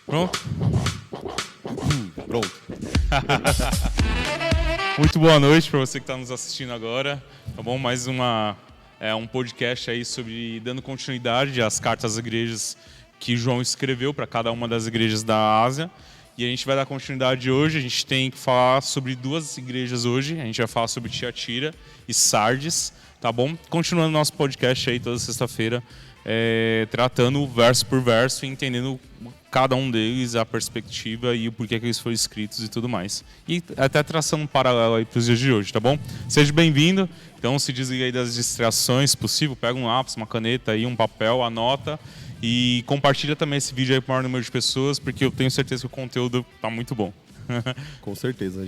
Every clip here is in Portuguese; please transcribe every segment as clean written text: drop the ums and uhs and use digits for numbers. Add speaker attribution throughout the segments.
Speaker 1: Pronto?
Speaker 2: Pronto.
Speaker 1: Muito boa noite para você que está nos assistindo agora. Tá bom? Mais um podcast aí sobre dando continuidade às cartas às igrejas que João escreveu para cada uma das igrejas da Ásia. E a gente vai dar continuidade hoje. A gente tem que falar sobre duas igrejas hoje. A gente vai falar sobre Tiatira e Sardes, tá bom? Continuando nosso podcast aí toda sexta-feira, tratando verso por verso e entendendo cada um deles, a perspectiva e o porquê que eles foram escritos e tudo mais. E até traçando um paralelo aí para os dias de hoje, tá bom? Seja bem-vindo. Então se desliga aí das distrações, se possível, pega um lápis, uma caneta aí, um papel, anota e compartilha também esse vídeo aí para o maior número de pessoas, porque eu tenho certeza que o conteúdo tá muito bom.
Speaker 2: Com certeza.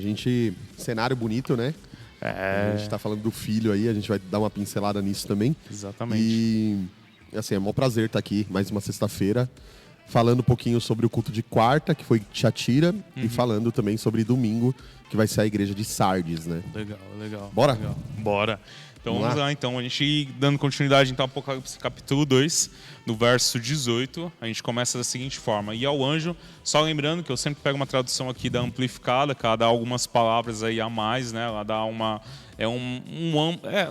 Speaker 2: Cenário bonito, né? A gente tá falando do filho aí, a gente vai dar uma pincelada nisso também.
Speaker 1: Exatamente.
Speaker 2: E, assim, é um prazer estar aqui mais uma sexta-feira, falando um pouquinho sobre o culto de quarta, que foi Tiatira, e falando também sobre domingo, que vai ser a igreja de Sardes, né?
Speaker 1: Legal.
Speaker 2: Bora?
Speaker 1: Legal. Bora. Então vamos lá, então. A gente dando continuidade então, ao Apocalipse capítulo 2, no verso 18, a gente começa da seguinte forma. E ao anjo, só lembrando que eu sempre pego uma tradução aqui da amplificada, que ela dá algumas palavras aí a mais, né? Ela dá uma...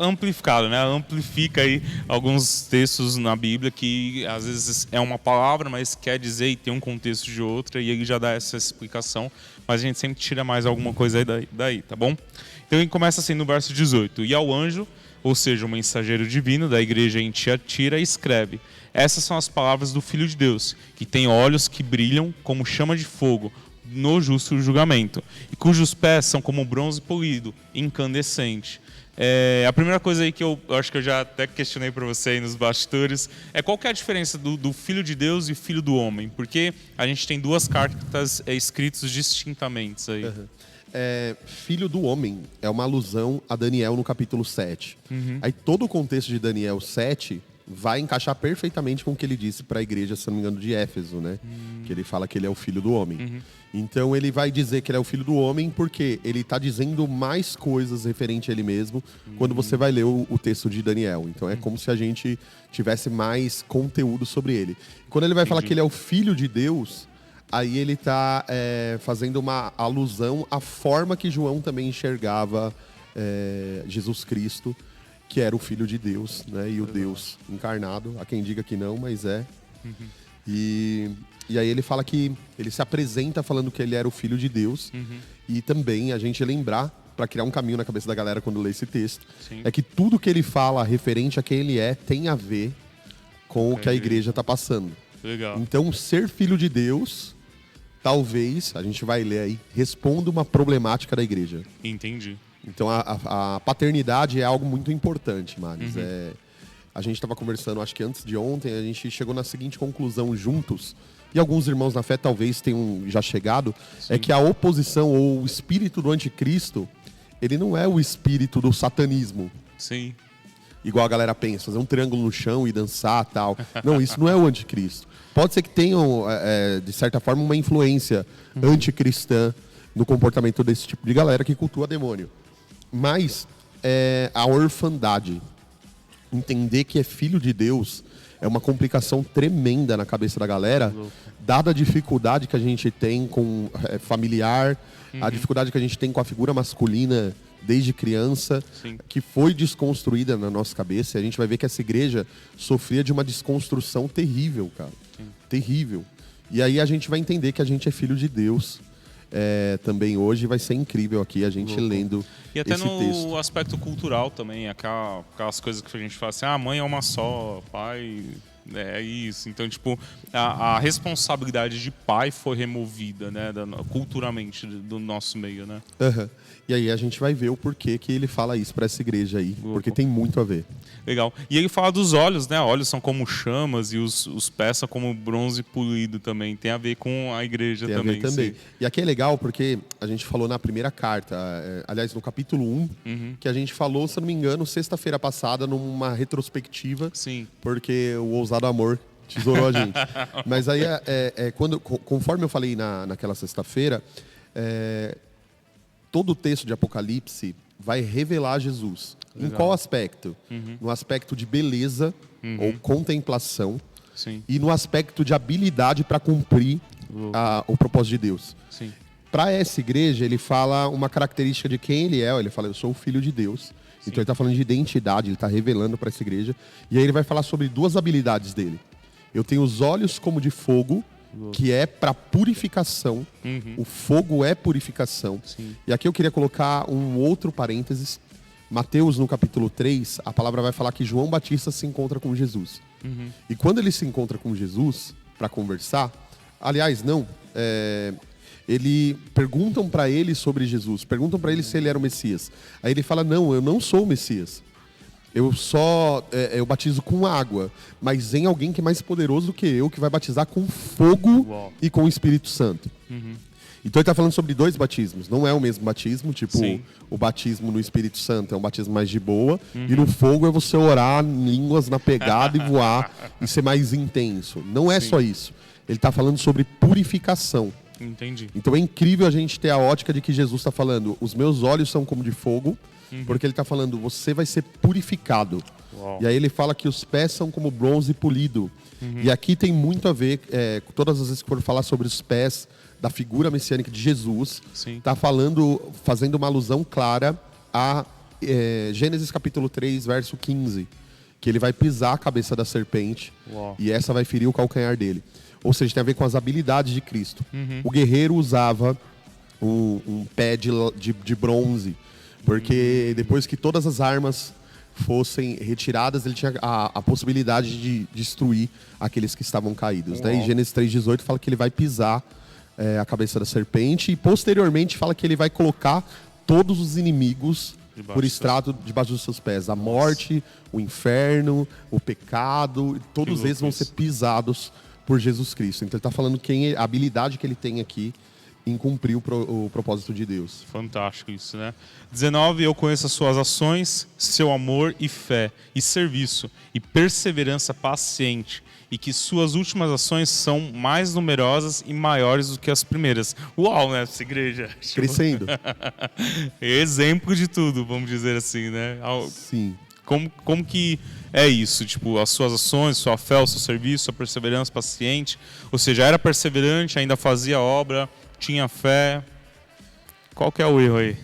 Speaker 1: amplificado, né? Amplifica aí alguns textos na Bíblia que às vezes é uma palavra, mas quer dizer e tem um contexto de outra, e ele já dá essa explicação, mas a gente sempre tira mais alguma coisa aí daí, tá bom? Então ele começa assim no verso 18. E ao anjo, ou seja, o mensageiro divino da igreja em Tiatira, escreve: essas são as palavras do Filho de Deus, que tem olhos que brilham como chama de fogo no justo julgamento, e cujos pés são como bronze polido, incandescente. A primeira coisa aí que eu acho que eu já até questionei para você aí nos bastidores é qual que é a diferença do Filho de Deus e Filho do Homem, porque a gente tem duas cartas escritas distintamente aí.
Speaker 2: Filho do homem é uma alusão a Daniel no capítulo 7. Aí todo o contexto de Daniel 7 vai encaixar perfeitamente com o que ele disse para a igreja, se não me engano, de Éfeso, né? Que ele fala que ele é o filho do homem. Então ele vai dizer que ele é o filho do homem porque ele está dizendo mais coisas referente a ele mesmo quando você vai ler o texto de Daniel. Então é como se a gente tivesse mais conteúdo sobre ele. Quando ele vai falar que ele é o filho de Deus, aí ele está fazendo uma alusão à forma que João também enxergava Jesus Cristo, que era o Filho de Deus, né? E o Deus encarnado. Há quem diga que não, mas é. E aí ele fala que ele se apresenta falando que ele era o Filho de Deus. E também a gente lembrar, para criar um caminho na cabeça da galera quando lê esse texto, é que tudo que ele fala referente a quem ele é tem a ver com o que a igreja está passando.
Speaker 1: Legal.
Speaker 2: Então, ser filho de Deus, talvez, a gente vai ler aí, responda uma problemática da igreja.
Speaker 1: Entendi.
Speaker 2: Então, a paternidade é algo muito importante, Maris. A gente estava conversando, acho que antes de ontem, a gente chegou na seguinte conclusão juntos, e alguns irmãos na fé talvez tenham já chegado, é que a oposição ou o espírito do anticristo, ele não é o espírito do satanismo.
Speaker 1: Sim.
Speaker 2: Igual a galera pensa, fazer um triângulo no chão e dançar e tal. Não, isso não é o anticristo. Pode ser que tenham, de certa forma, uma influência anticristã no comportamento desse tipo de galera que cultua demônio. Mas a orfandade, entender que é filho de Deus, é uma complicação tremenda na cabeça da galera, dada a dificuldade que a gente tem com familiar, a dificuldade que a gente tem com a figura masculina desde criança, que foi desconstruída na nossa cabeça. E a gente vai ver que essa igreja sofria de uma desconstrução terrível, cara. Terrível. E aí a gente vai entender que a gente é filho de Deus. Também hoje vai ser incrível aqui a gente lendo
Speaker 1: e até
Speaker 2: esse
Speaker 1: no
Speaker 2: texto.
Speaker 1: aspecto cultural também, aquelas coisas que a gente fala assim, mãe é uma só, pai é isso. Então, tipo, a responsabilidade de pai foi removida, né, culturalmente do nosso meio, né?
Speaker 2: E aí a gente vai ver o porquê que ele fala isso para essa igreja aí, porque tem muito a ver.
Speaker 1: Legal. E ele fala dos olhos, né? Olhos são como chamas e os pés são como bronze polido também. Tem a ver com a igreja também.
Speaker 2: Tem a ver também. E aqui é legal porque a gente falou na primeira carta, aliás, no capítulo 1, que a gente falou, se não me engano, sexta-feira passada, numa retrospectiva.
Speaker 1: Sim.
Speaker 2: Porque o ousado amor tesourou a gente. Mas aí, conforme eu falei naquela sexta-feira, todo o texto de Apocalipse vai revelar Jesus. Legal. Em qual aspecto? No aspecto de beleza ou contemplação.
Speaker 1: Sim.
Speaker 2: E no aspecto de habilidade para cumprir o propósito de Deus.
Speaker 1: Sim.
Speaker 2: Para essa igreja, ele fala uma característica de quem ele é. Ele fala, eu sou o filho de Deus. Sim. Então ele está falando de identidade, ele está revelando para essa igreja. E aí ele vai falar sobre duas habilidades dele. Eu tenho os olhos como de fogo, que é para purificação. O fogo é purificação.
Speaker 1: Sim.
Speaker 2: E aqui eu queria colocar um outro parênteses. Mateus, no capítulo 3, a palavra vai falar que João Batista se encontra com Jesus. E quando ele se encontra com Jesus para conversar, aliás, não, perguntam para ele sobre Jesus, perguntam para ele se ele era o Messias. Aí ele fala, não, eu não sou o Messias. Eu batizo com água, mas vem alguém que é mais poderoso do que eu, que vai batizar com fogo e com o Espírito Santo. Então ele está falando sobre dois batismos. Não é o mesmo batismo, tipo,
Speaker 1: Sim.
Speaker 2: o batismo no Espírito Santo é um batismo mais de boa, e no fogo é você orar em línguas na pegada e voar e ser mais intenso. Não é só isso. Ele está falando sobre purificação.
Speaker 1: Entendi.
Speaker 2: Então é incrível a gente ter a ótica de que Jesus está falando, os meus olhos são como de fogo, porque ele está falando, você vai ser purificado.
Speaker 1: Uau.
Speaker 2: E aí ele fala que os pés são como bronze polido. E aqui tem muito a ver, todas as vezes que for falar sobre os pés da figura messiânica de Jesus, está fazendo uma alusão clara a Gênesis capítulo 3, verso 15, que ele vai pisar a cabeça da serpente.
Speaker 1: Uau.
Speaker 2: E essa vai ferir o calcanhar dele. Ou seja, tem a ver com as habilidades de Cristo. O guerreiro usava um pé de bronze, porque depois que todas as armas fossem retiradas, ele tinha a possibilidade de destruir aqueles que estavam caídos. Né? E Gênesis 3,18 fala que ele vai pisar a cabeça da serpente e posteriormente fala que ele vai colocar todos os inimigos por estrado debaixo dos seus pés. A morte, o inferno, o pecado, todos eles vão ser pisados por Jesus Cristo. Então ele está falando a habilidade que ele tem aqui em cumprir o propósito de Deus.
Speaker 1: Fantástico isso, né? 19, eu conheço as suas ações, seu amor e fé, e serviço, e perseverança paciente, e que suas últimas ações são mais numerosas e maiores do que as primeiras. Uau, né, essa igreja?
Speaker 2: Crescendo.
Speaker 1: Exemplo de tudo, vamos dizer assim, né?
Speaker 2: Sim.
Speaker 1: Como que é isso? Tipo, as suas ações, sua fé, o seu serviço, sua perseverança paciente. Ou seja, era perseverante, ainda fazia obra, tinha fé. Qual que é o erro aí?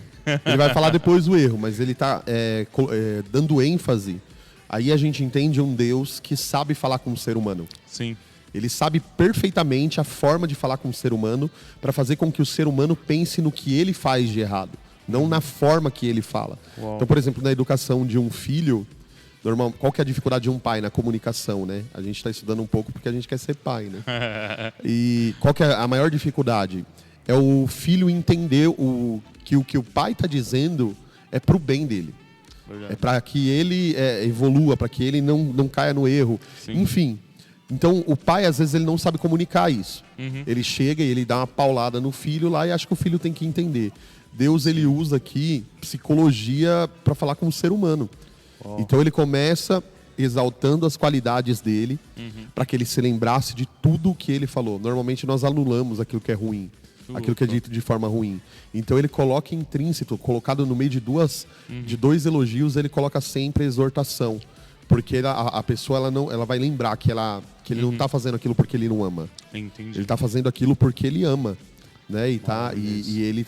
Speaker 2: Ele vai falar depois o erro, mas ele está dando ênfase. Aí a gente entende um Deus que sabe falar com o ser humano.
Speaker 1: Sim.
Speaker 2: Ele sabe perfeitamente a forma de falar com o ser humano para fazer com que o ser humano pense no que ele faz de errado, não na forma que ele fala.
Speaker 1: Uau.
Speaker 2: Então, por exemplo, na educação de um filho, qual que é a dificuldade de um pai na comunicação, né? A gente está estudando um pouco porque a gente quer ser pai, né? E qual que é a maior dificuldade? É o filho entender que o que o pai está dizendo é para o bem dele. Verdade. É para que ele evolua, para que ele não caia no erro. Sim. Enfim, então o pai às vezes ele não sabe comunicar isso. Ele chega e ele dá uma paulada no filho lá e acha que o filho tem que entender. Deus ele usa aqui psicologia para falar com o ser humano. Então ele começa exaltando as qualidades dele para que ele se lembrasse de tudo o que ele falou. Normalmente nós anulamos aquilo que é ruim, aquilo que é dito de forma ruim. Então ele coloca intrínseco, colocado no meio de dois elogios, ele coloca sempre a exortação. Porque a pessoa ela vai lembrar que ele não está fazendo aquilo porque ele não ama.
Speaker 1: Entendi.
Speaker 2: Ele está fazendo aquilo porque ele ama. Né?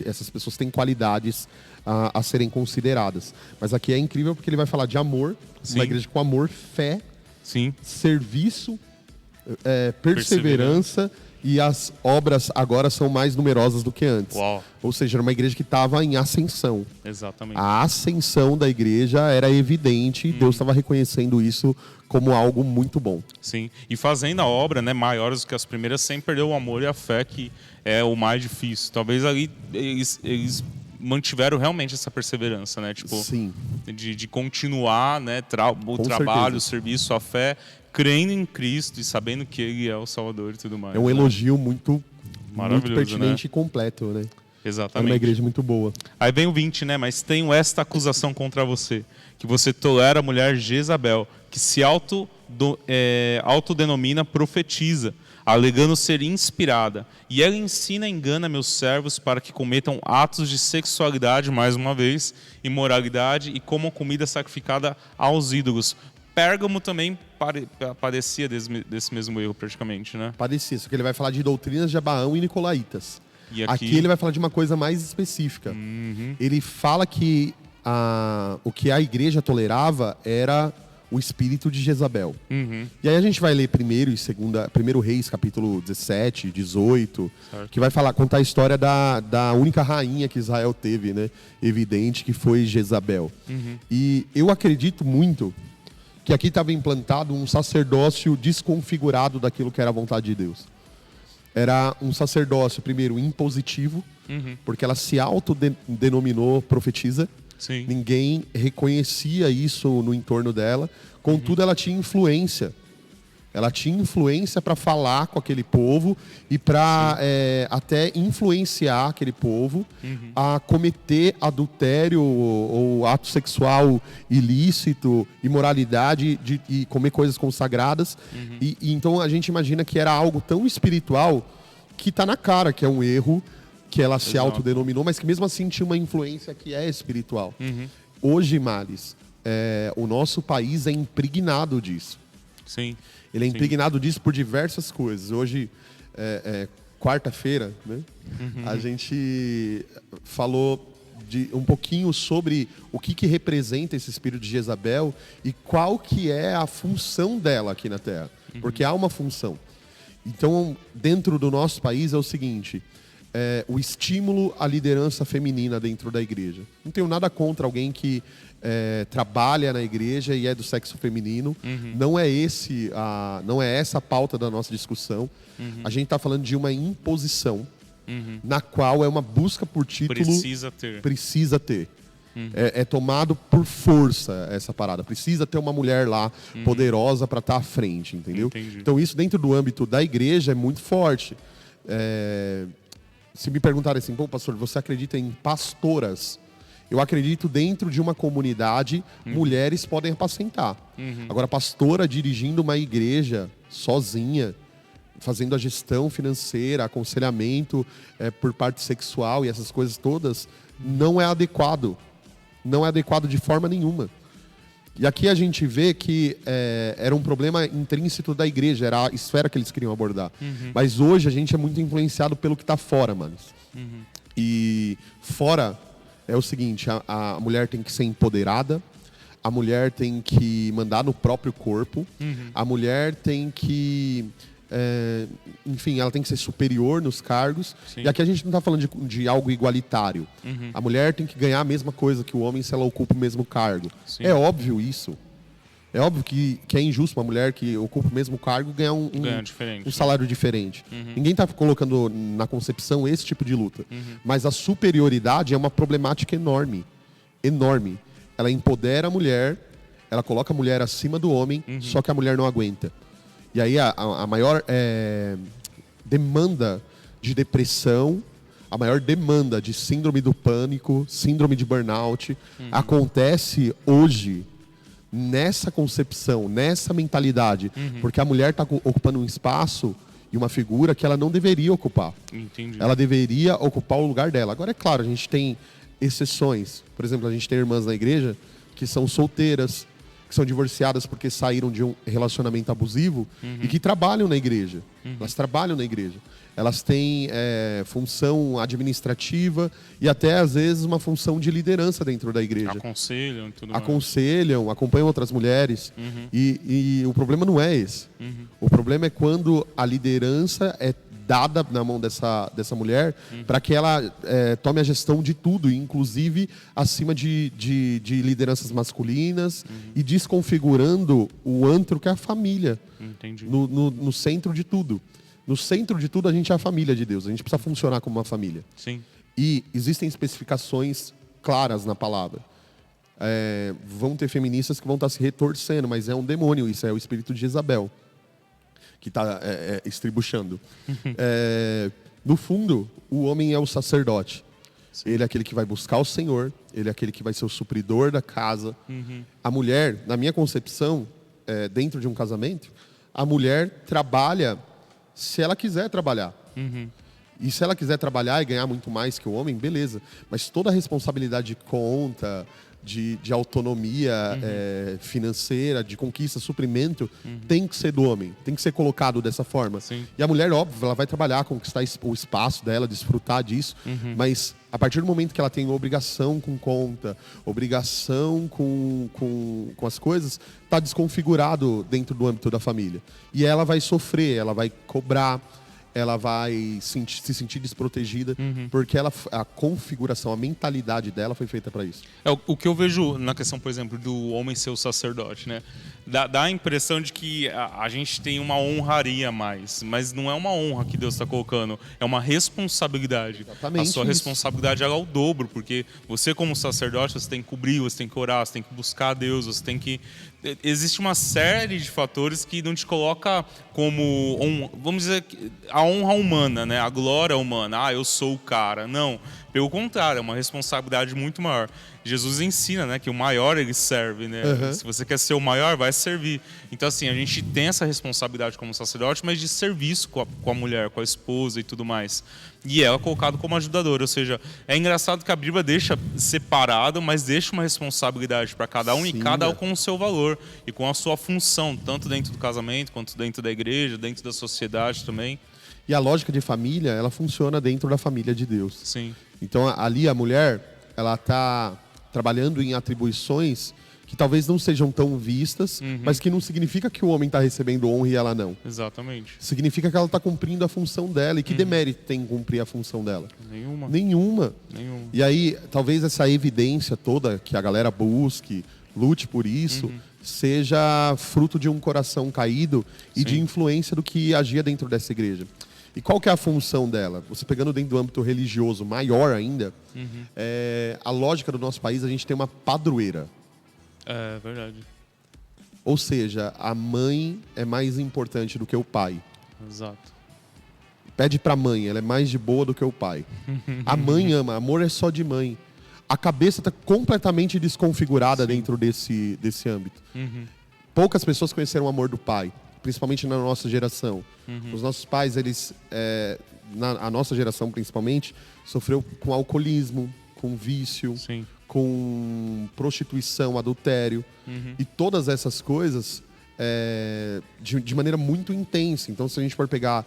Speaker 2: Essas pessoas têm qualidades a serem consideradas. Mas aqui é incrível porque ele vai falar de amor, uma igreja com amor, fé, serviço, perseverança, e as obras agora são mais numerosas do que antes.
Speaker 1: Uau.
Speaker 2: Ou seja, era uma igreja que estava em ascensão.
Speaker 1: Exatamente.
Speaker 2: A ascensão da igreja era evidente e Deus estava reconhecendo isso como algo muito bom.
Speaker 1: Sim, e fazendo a obra, né, maiores do que as primeiras, sem perder o amor e a fé, que é o mais difícil. Talvez ali eles mantiveram realmente essa perseverança, né? Tipo,
Speaker 2: sim.
Speaker 1: De continuar, né, o trabalho, o serviço, a fé, crendo em Cristo e sabendo que Ele é o Salvador e tudo mais.
Speaker 2: É um elogio muito pertinente,
Speaker 1: né?
Speaker 2: E completo, né?
Speaker 1: Exatamente.
Speaker 2: É uma igreja muito boa.
Speaker 1: Aí vem o 20, né? Mas tenho esta acusação contra você, que você tolera a mulher Jezabel, que se autodenomina profetiza, alegando ser inspirada. E ela ensina e engana meus servos para que cometam atos de sexualidade, mais uma vez, imoralidade, e comam comida sacrificada aos ídolos. Pérgamo também padecia desse mesmo erro, praticamente, né?
Speaker 2: Parecia, só que ele vai falar de doutrinas de Abaão e Nicolaítas.
Speaker 1: E
Speaker 2: aqui ele vai falar de uma coisa mais específica. Ele fala que o que a igreja tolerava era o espírito de Jezabel. E aí a gente vai ler primeiro Reis, capítulo 17, 18, certo, que vai contar a história da única rainha que Israel teve, né? Evidente, que foi Jezabel. E eu acredito muito que aqui estava implantado um sacerdócio desconfigurado daquilo que era a vontade de Deus. Era um sacerdócio, primeiro, impositivo, porque ela se autodenominou profetisa.
Speaker 1: Sim.
Speaker 2: Ninguém reconhecia isso no entorno dela. Contudo, ela tinha influência. Ela tinha influência para falar com aquele povo e para até influenciar aquele povo a cometer adultério ou ato sexual ilícito, imoralidade e comer coisas consagradas. E então a gente imagina que era algo tão espiritual que está na cara que é um erro, que ela se autodenominou, mas que mesmo assim tinha uma influência que é espiritual. Hoje, Males, o nosso país é impregnado disso.
Speaker 1: Sim.
Speaker 2: Ele é impregnado disso por diversas coisas. Hoje, quarta-feira, né? A gente falou um pouquinho sobre o que representa esse espírito de Jezabel e qual que é a função dela aqui na Terra. Porque há uma função. Então, dentro do nosso país é o seguinte: o estímulo à liderança feminina dentro da igreja. Não tenho nada contra alguém que trabalha na igreja e é do sexo feminino. Não é essa a pauta da nossa discussão. A gente está falando de uma imposição na qual é uma busca por título. Precisa ter. É tomado por força essa parada. Precisa ter uma mulher lá poderosa para estar à frente, entendeu?
Speaker 1: Entendi.
Speaker 2: Então isso dentro do âmbito da igreja é muito forte. Se me perguntarem assim, pô, pastor, você acredita em pastoras? Eu acredito dentro de uma comunidade, mulheres podem apacentar. Agora, pastora dirigindo uma igreja sozinha, fazendo a gestão financeira, aconselhamento por parte sexual e essas coisas todas, não é adequado. Não é adequado de forma nenhuma. E aqui a gente vê que era um problema intrínseco da igreja, era a esfera que eles queriam abordar. Mas hoje a gente é muito influenciado pelo que está fora, mano. E fora é o seguinte: a mulher tem que ser empoderada, a mulher tem que mandar no próprio corpo, a mulher tem que... enfim, ela tem que ser superior nos cargos. Sim. E aqui a gente não está falando de algo igualitário. A mulher tem que ganhar a mesma coisa que o homem se ela ocupa o mesmo cargo. Sim. É óbvio isso. É óbvio que é injusto uma mulher que ocupa o mesmo cargo ganhar um salário diferente. Ninguém está colocando na concepção esse tipo de luta. Mas a superioridade é uma problemática enorme. Enorme. Ela empodera a mulher, ela coloca a mulher acima do homem, só que a mulher não aguenta. E aí a maior demanda de depressão, a maior demanda de síndrome do pânico, síndrome de burnout, acontece hoje nessa concepção, nessa mentalidade. Porque a mulher está ocupando um espaço e uma figura que ela não deveria ocupar.
Speaker 1: Entendi.
Speaker 2: Ela deveria ocupar o lugar dela. Agora, é claro, a gente tem exceções. Por exemplo, a gente tem irmãs na igreja que são solteiras, que são divorciadas porque saíram de um relacionamento abusivo e que trabalham na igreja. Elas trabalham na igreja. Elas têm função administrativa e até, às vezes, uma função de liderança dentro da igreja.
Speaker 1: Aconselham e tudo mais.
Speaker 2: Aconselham, acompanham outras mulheres. E o problema não é esse. O problema é quando a liderança é dada na mão dessa mulher para que ela tome a gestão de tudo, inclusive acima de lideranças masculinas e desconfigurando o antro que é a família.
Speaker 1: Entendi.
Speaker 2: No centro de tudo. No centro de tudo a gente é a família de Deus. A gente precisa funcionar como uma família.
Speaker 1: Sim.
Speaker 2: E existem especificações claras na palavra. Vão ter feministas que vão estar se retorcendo, mas é um demônio, isso é o espírito de Jezabel que está estribuchando. No fundo, o homem é o sacerdote. Sim. Ele é aquele que vai buscar o Senhor, ele é aquele que vai ser o supridor da casa. A mulher, na minha concepção, dentro de um casamento, a mulher trabalha se ela quiser trabalhar. E se ela quiser trabalhar e ganhar muito mais que o homem, beleza. Mas toda a responsabilidade de conta, de autonomia financeira, de conquista, suprimento, tem que ser do homem, tem que ser colocado dessa forma.
Speaker 1: Sim.
Speaker 2: E a mulher, óbvio, ela vai trabalhar, conquistar o espaço dela, desfrutar disso, mas a partir do momento que ela tem obrigação com conta, obrigação com as coisas, está desconfigurado dentro do âmbito da família. E ela vai sofrer, ela vai cobrar, ela vai se sentir desprotegida, porque a configuração, a mentalidade dela foi feita para isso.
Speaker 1: O que eu vejo na questão, por exemplo, do homem ser o sacerdote, né? Dá a impressão de que a gente tem uma honraria a mais, mas não é uma honra que Deus está colocando, é uma responsabilidade.
Speaker 2: Exatamente
Speaker 1: a sua
Speaker 2: isso.
Speaker 1: responsabilidade é ao dobro, porque você como sacerdote, você tem que cobrir, você tem que orar, você tem que buscar a Deus, você tem que... Existe uma série de fatores que não te coloca como, vamos dizer, a honra humana, né? A glória humana. Eu sou o cara. Não, pelo contrário, é uma responsabilidade muito maior. Jesus ensina, né, que o maior ele serve, né? Se você quer ser o maior, vai servir. Então, assim, a gente tem essa responsabilidade como sacerdote, mas de serviço com a mulher, com a esposa e tudo mais. E ela é colocada como ajudadora, ou seja, é engraçado que a Bíblia deixa separado, mas deixa uma responsabilidade para cada um. Sim, e cada um com o seu valor e com a sua função, tanto dentro do casamento, quanto dentro da igreja, dentro da sociedade também.
Speaker 2: E a lógica de família, ela funciona dentro da família de Deus.
Speaker 1: Sim.
Speaker 2: Então, ali a mulher, ela está trabalhando em atribuições que talvez não sejam tão vistas, mas que não significa que o homem está recebendo honra e ela não.
Speaker 1: Exatamente.
Speaker 2: Significa que ela está cumprindo a função dela. E que demérito tem em cumprir a função dela?
Speaker 1: Nenhuma.
Speaker 2: E aí, talvez essa evidência toda que a galera busque, lute por isso, seja fruto de um coração caído e de influência do que agia dentro dessa igreja. E qual que é a função dela? Você pegando dentro do âmbito religioso maior ainda, a lógica do nosso país, a gente tem uma padroeira.
Speaker 1: É verdade.
Speaker 2: Ou seja, a mãe é mais importante do que o pai.
Speaker 1: Exato.
Speaker 2: Pede pra mãe, ela é mais de boa do que o pai. A mãe ama, amor é só de mãe. A cabeça está completamente desconfigurada dentro desse âmbito. Poucas pessoas conheceram o amor do pai, principalmente na nossa geração. Os nossos pais, a nossa geração principalmente, sofreu com alcoolismo, com vício, com prostituição, adultério. E todas essas coisas de maneira muito intensa. Então, se a gente for pegar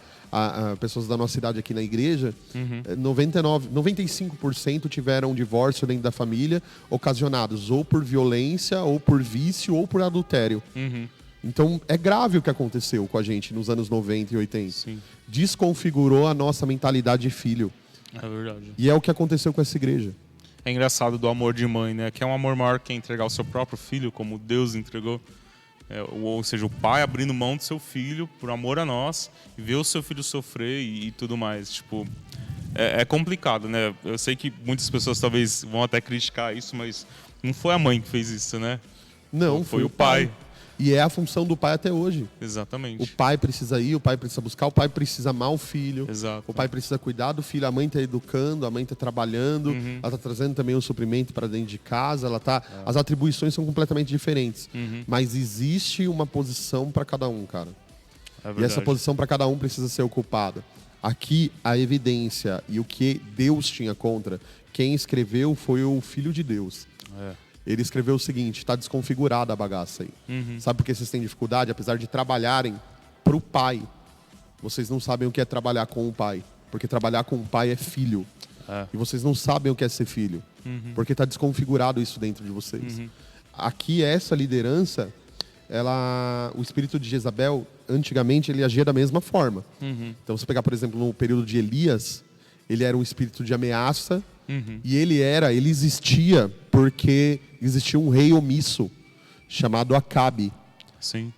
Speaker 2: pessoas da nossa idade aqui na igreja, 95% tiveram divórcio dentro da família, ocasionados ou por violência, ou por vício, ou por adultério. Então, é grave o que aconteceu com a gente nos anos 90 e 80. Desconfigurou a nossa mentalidade de filho.
Speaker 1: É verdade.
Speaker 2: E é o que aconteceu com essa igreja.
Speaker 1: É engraçado do amor de mãe, né? Que é um amor maior que entregar o seu próprio filho, como Deus entregou. Ou seja, o pai abrindo mão do seu filho por amor a nós e ver o seu filho sofrer e tudo mais. Tipo, é complicado, né? Eu sei que muitas pessoas talvez vão até criticar isso, mas não foi a mãe que fez isso, né?
Speaker 2: Não,
Speaker 1: foi o pai.
Speaker 2: E é a função do pai até hoje.
Speaker 1: Exatamente.
Speaker 2: O pai precisa ir, o pai precisa buscar, o pai precisa amar o filho.
Speaker 1: Exato.
Speaker 2: O pai precisa cuidar do filho, a mãe está educando, a mãe está trabalhando, ela está trazendo também o suprimento para dentro de casa, as atribuições são completamente diferentes. Mas existe uma posição para cada um, cara. E essa posição para cada um precisa ser ocupada. Aqui, a evidência e o que Deus tinha contra, quem escreveu foi o Filho de Deus. Ele escreveu o seguinte: está desconfigurada a bagaça aí. Sabe por que vocês têm dificuldade? Apesar de trabalharem para o pai, vocês não sabem o que é trabalhar com o pai. Porque trabalhar com o pai é filho. E vocês não sabem o que é ser filho. Porque está desconfigurado isso dentro de vocês. Aqui, essa liderança, o espírito de Jezabel, antigamente, ele agia da mesma forma. Então, se pegar, por exemplo, no período de Elias, ele era um espírito de ameaça. E ele existia porque existia um rei omisso chamado Acabe.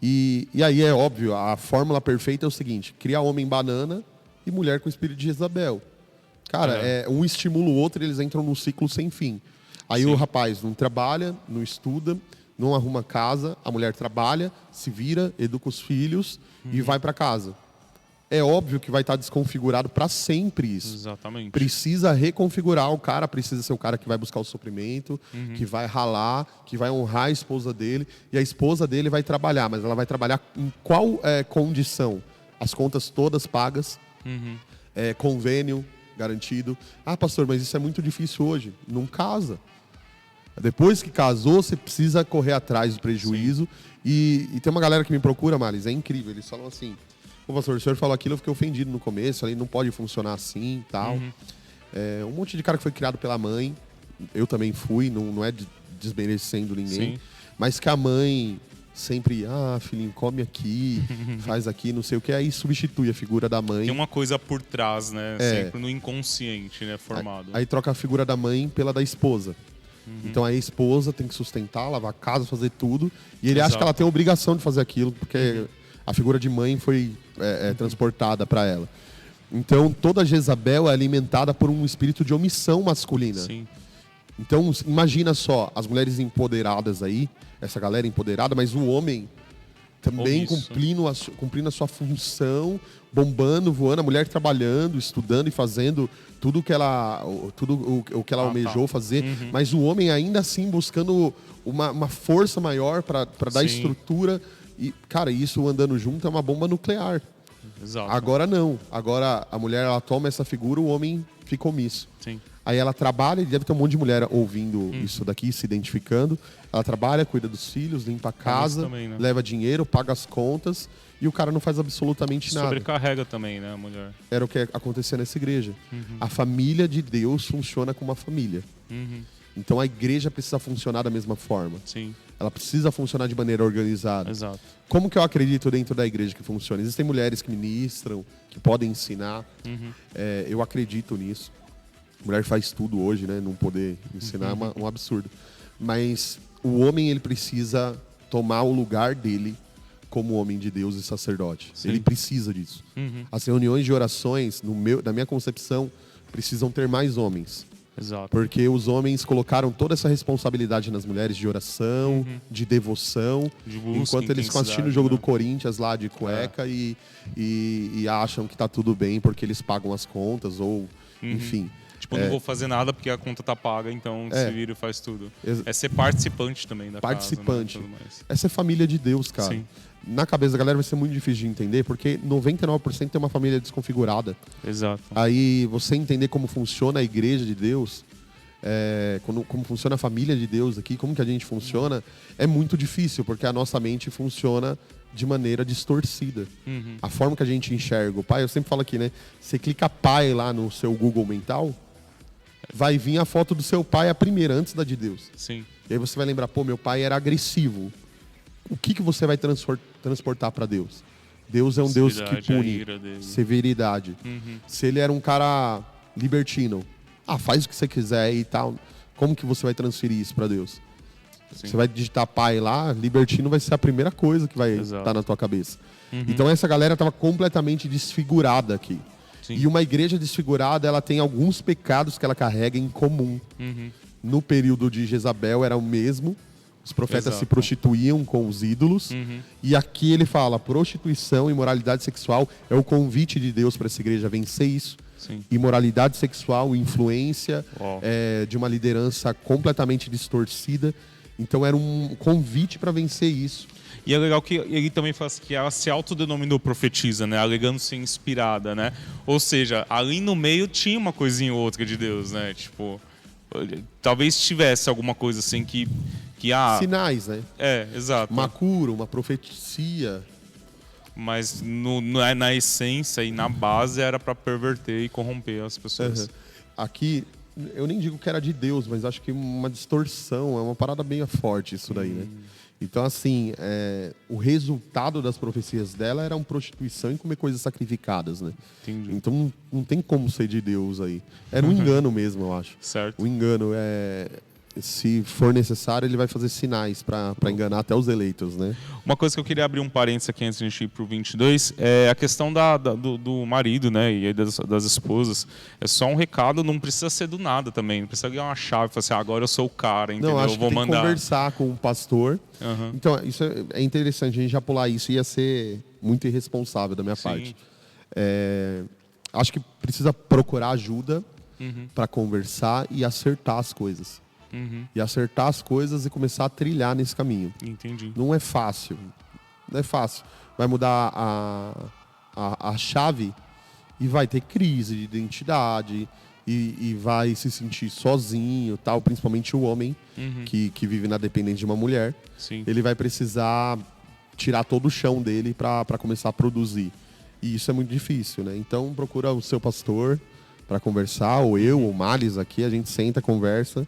Speaker 2: E aí é óbvio, a fórmula perfeita é o seguinte: cria homem banana e mulher com o espírito de Jezabel. Cara, um estimula o outro e eles entram num ciclo sem fim. Aí o rapaz não trabalha, não estuda, não arruma casa, a mulher trabalha, se vira, educa os filhos e vai para casa. É óbvio que vai estar desconfigurado para sempre isso.
Speaker 1: Exatamente.
Speaker 2: Precisa reconfigurar o cara, precisa ser o cara que vai buscar o suprimento, que vai ralar, que vai honrar a esposa dele. E a esposa dele vai trabalhar, mas ela vai trabalhar em qual condição? As contas todas pagas, convênio garantido. Ah, pastor, mas isso é muito difícil hoje. Não casa. Depois que casou, você precisa correr atrás do prejuízo. E tem uma galera que me procura, Maris, é incrível. Eles falam assim, pô, pastor, o senhor falou aquilo, eu fiquei ofendido no começo, ali não pode funcionar assim e tal. Um monte de cara que foi criado pela mãe, eu também fui, não é desmerecendo ninguém, mas que a mãe sempre, filhinho, come aqui, faz aqui, não sei o que, aí substitui a figura da mãe.
Speaker 1: Tem uma coisa por trás, né? Sempre no inconsciente, né? Formado.
Speaker 2: Aí troca a figura da mãe pela da esposa. Então a esposa tem que sustentar, lavar a casa, fazer tudo. E ele acha que ela tem a obrigação de fazer aquilo, porque a figura de mãe foi transportada para ela. Então toda Jezabel é alimentada por um espírito de omissão masculina.
Speaker 1: Sim.
Speaker 2: Então imagina só, as mulheres empoderadas aí, essa galera empoderada, mas o homem também cumprindo a sua função, bombando, voando, a mulher trabalhando, estudando e fazendo tudo o que ela almejou fazer, mas o homem ainda assim buscando uma força maior para dar estrutura. E, cara, isso andando junto é uma bomba nuclear.
Speaker 1: Exato.
Speaker 2: Agora não. Agora a mulher ela toma essa figura, o homem fica omisso.
Speaker 1: Sim.
Speaker 2: Aí ela trabalha, e deve ter um monte de mulher ouvindo isso daqui, se identificando. Ela trabalha, cuida dos filhos, limpa a casa,
Speaker 1: também, né?
Speaker 2: leva dinheiro, paga as contas e o cara não faz absolutamente nada.
Speaker 1: Sobrecarrega também, né, a mulher.
Speaker 2: Era o que acontecia nessa igreja. A família de Deus funciona como uma família. Então a igreja precisa funcionar da mesma forma.
Speaker 1: Sim.
Speaker 2: Ela precisa funcionar de maneira organizada.
Speaker 1: Exato.
Speaker 2: Como que eu acredito dentro da igreja que funciona? Existem mulheres que ministram, que podem ensinar. Eu acredito nisso. A mulher faz tudo hoje, né? Não poder ensinar é um absurdo. Mas o homem, ele precisa tomar o lugar dele como homem de Deus e sacerdote. Sim. Ele precisa disso. As reuniões de orações, na minha concepção, precisam ter mais homens.
Speaker 1: Exato.
Speaker 2: Porque os homens colocaram toda essa responsabilidade nas mulheres de oração, de devoção,
Speaker 1: de busca,
Speaker 2: enquanto eles ficam assistindo o jogo do Corinthians lá de cueca e acham que tá tudo bem porque eles pagam as contas ou, enfim.
Speaker 1: Tipo, não vou fazer nada porque a conta tá paga, então se vira e faz tudo. É ser participante também da casa, né?
Speaker 2: Essa é família de Deus, cara. Sim. Na cabeça da galera vai ser muito difícil de entender, porque 99% tem uma família desconfigurada.
Speaker 1: Exato.
Speaker 2: Aí você entender como funciona a igreja de Deus, como funciona a família de Deus aqui, como que a gente funciona, é muito difícil, porque a nossa mente funciona de maneira distorcida. A forma que a gente enxerga o pai, eu sempre falo aqui, né? Você clica pai lá no seu Google mental, vai vir a foto do seu pai a primeira, antes da de Deus.
Speaker 1: Sim.
Speaker 2: E aí você vai lembrar, pô, meu pai era agressivo. O que você vai transportar para Deus? Deus é um Deus que pune. Severidade. Se ele era um cara libertino, faz o que você quiser e tal. Como que você vai transferir isso para Deus? Sim. Você vai digitar pai lá, libertino vai ser a primeira coisa que vai estar na tua cabeça. Então essa galera estava completamente desfigurada aqui. Sim. E uma igreja desfigurada, ela tem alguns pecados que ela carrega em comum. No período de Jezabel era o mesmo. Os profetas se prostituíam com os ídolos. E aqui ele fala, prostituição e imoralidade sexual é o convite de Deus para essa igreja vencer isso.
Speaker 1: Sim.
Speaker 2: Imoralidade sexual, influência de uma liderança completamente distorcida. Então era um convite para vencer isso.
Speaker 1: E é legal que ele também faz que ela se autodenominou profetisa, né? Alegando ser inspirada, né? Ou seja, ali no meio tinha uma coisinha ou outra de Deus, né? Tipo, talvez tivesse alguma coisa assim que
Speaker 2: sinais, né?
Speaker 1: Exato.
Speaker 2: Uma cura, uma profecia.
Speaker 1: Mas na essência e na base era para perverter e corromper as pessoas.
Speaker 2: Aqui, eu nem digo que era de Deus, mas acho que uma distorção, é uma parada bem forte isso daí, né? Então, assim, o resultado das profecias dela era uma prostituição e comer coisas sacrificadas, né?
Speaker 1: Entendi.
Speaker 2: Então, não tem como ser de Deus aí. Era um engano mesmo, eu acho.
Speaker 1: Certo.
Speaker 2: O engano se for necessário, ele vai fazer sinais para enganar até os eleitos, né?
Speaker 1: Uma coisa que eu queria abrir um parênteses aqui antes de a gente ir para o 22 é a questão do marido, né? E das esposas. É só um recado, não precisa ser do nada também. Não precisa ganhar uma chave e falar assim, agora eu sou o cara, entendeu?
Speaker 2: Não, acho
Speaker 1: eu vou
Speaker 2: que tem
Speaker 1: mandar.
Speaker 2: Que conversar com o pastor. Então, isso é interessante. A gente já pular isso ia ser muito irresponsável da minha parte. Acho que precisa procurar ajuda para conversar e acertar as coisas. E acertar as coisas e começar a trilhar nesse caminho.
Speaker 1: Entendi.
Speaker 2: Não é fácil. Não é fácil. Vai mudar a chave e vai ter crise de identidade e vai se sentir sozinho, tal, principalmente o homem que vive na dependência de uma mulher.
Speaker 1: Sim.
Speaker 2: Ele vai precisar tirar todo o chão dele para começar a produzir. E isso é muito difícil, né? Então procura o seu pastor para conversar, ou eu, ou o Males aqui, a gente senta, conversa,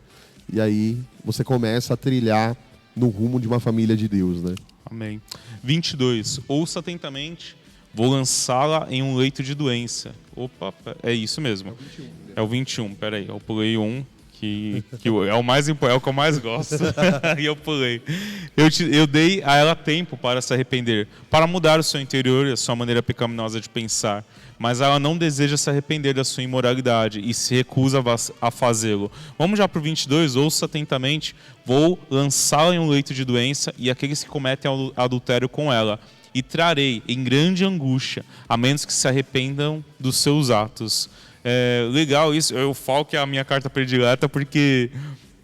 Speaker 2: e aí você começa a trilhar no rumo de uma família de Deus, né?
Speaker 1: Amém. 22. Ouça atentamente, vou lançá-la em um leito de doença. Opa, é isso mesmo. É o 21, peraí, eu pulei um, que é o mais importante, é o que eu mais gosto. E eu pulei. Eu dei a ela tempo para se arrepender, para mudar o seu interior e a sua maneira pecaminosa de pensar. Mas ela não deseja se arrepender da sua imoralidade e se recusa a fazê-lo. Vamos já para o 22, ouça atentamente. Vou lançá-la em um leito de doença e aqueles que cometem adultério com ela. E trarei em grande angústia, a menos que se arrependam dos seus atos. Legal isso, eu falo que é a minha carta predileta porque,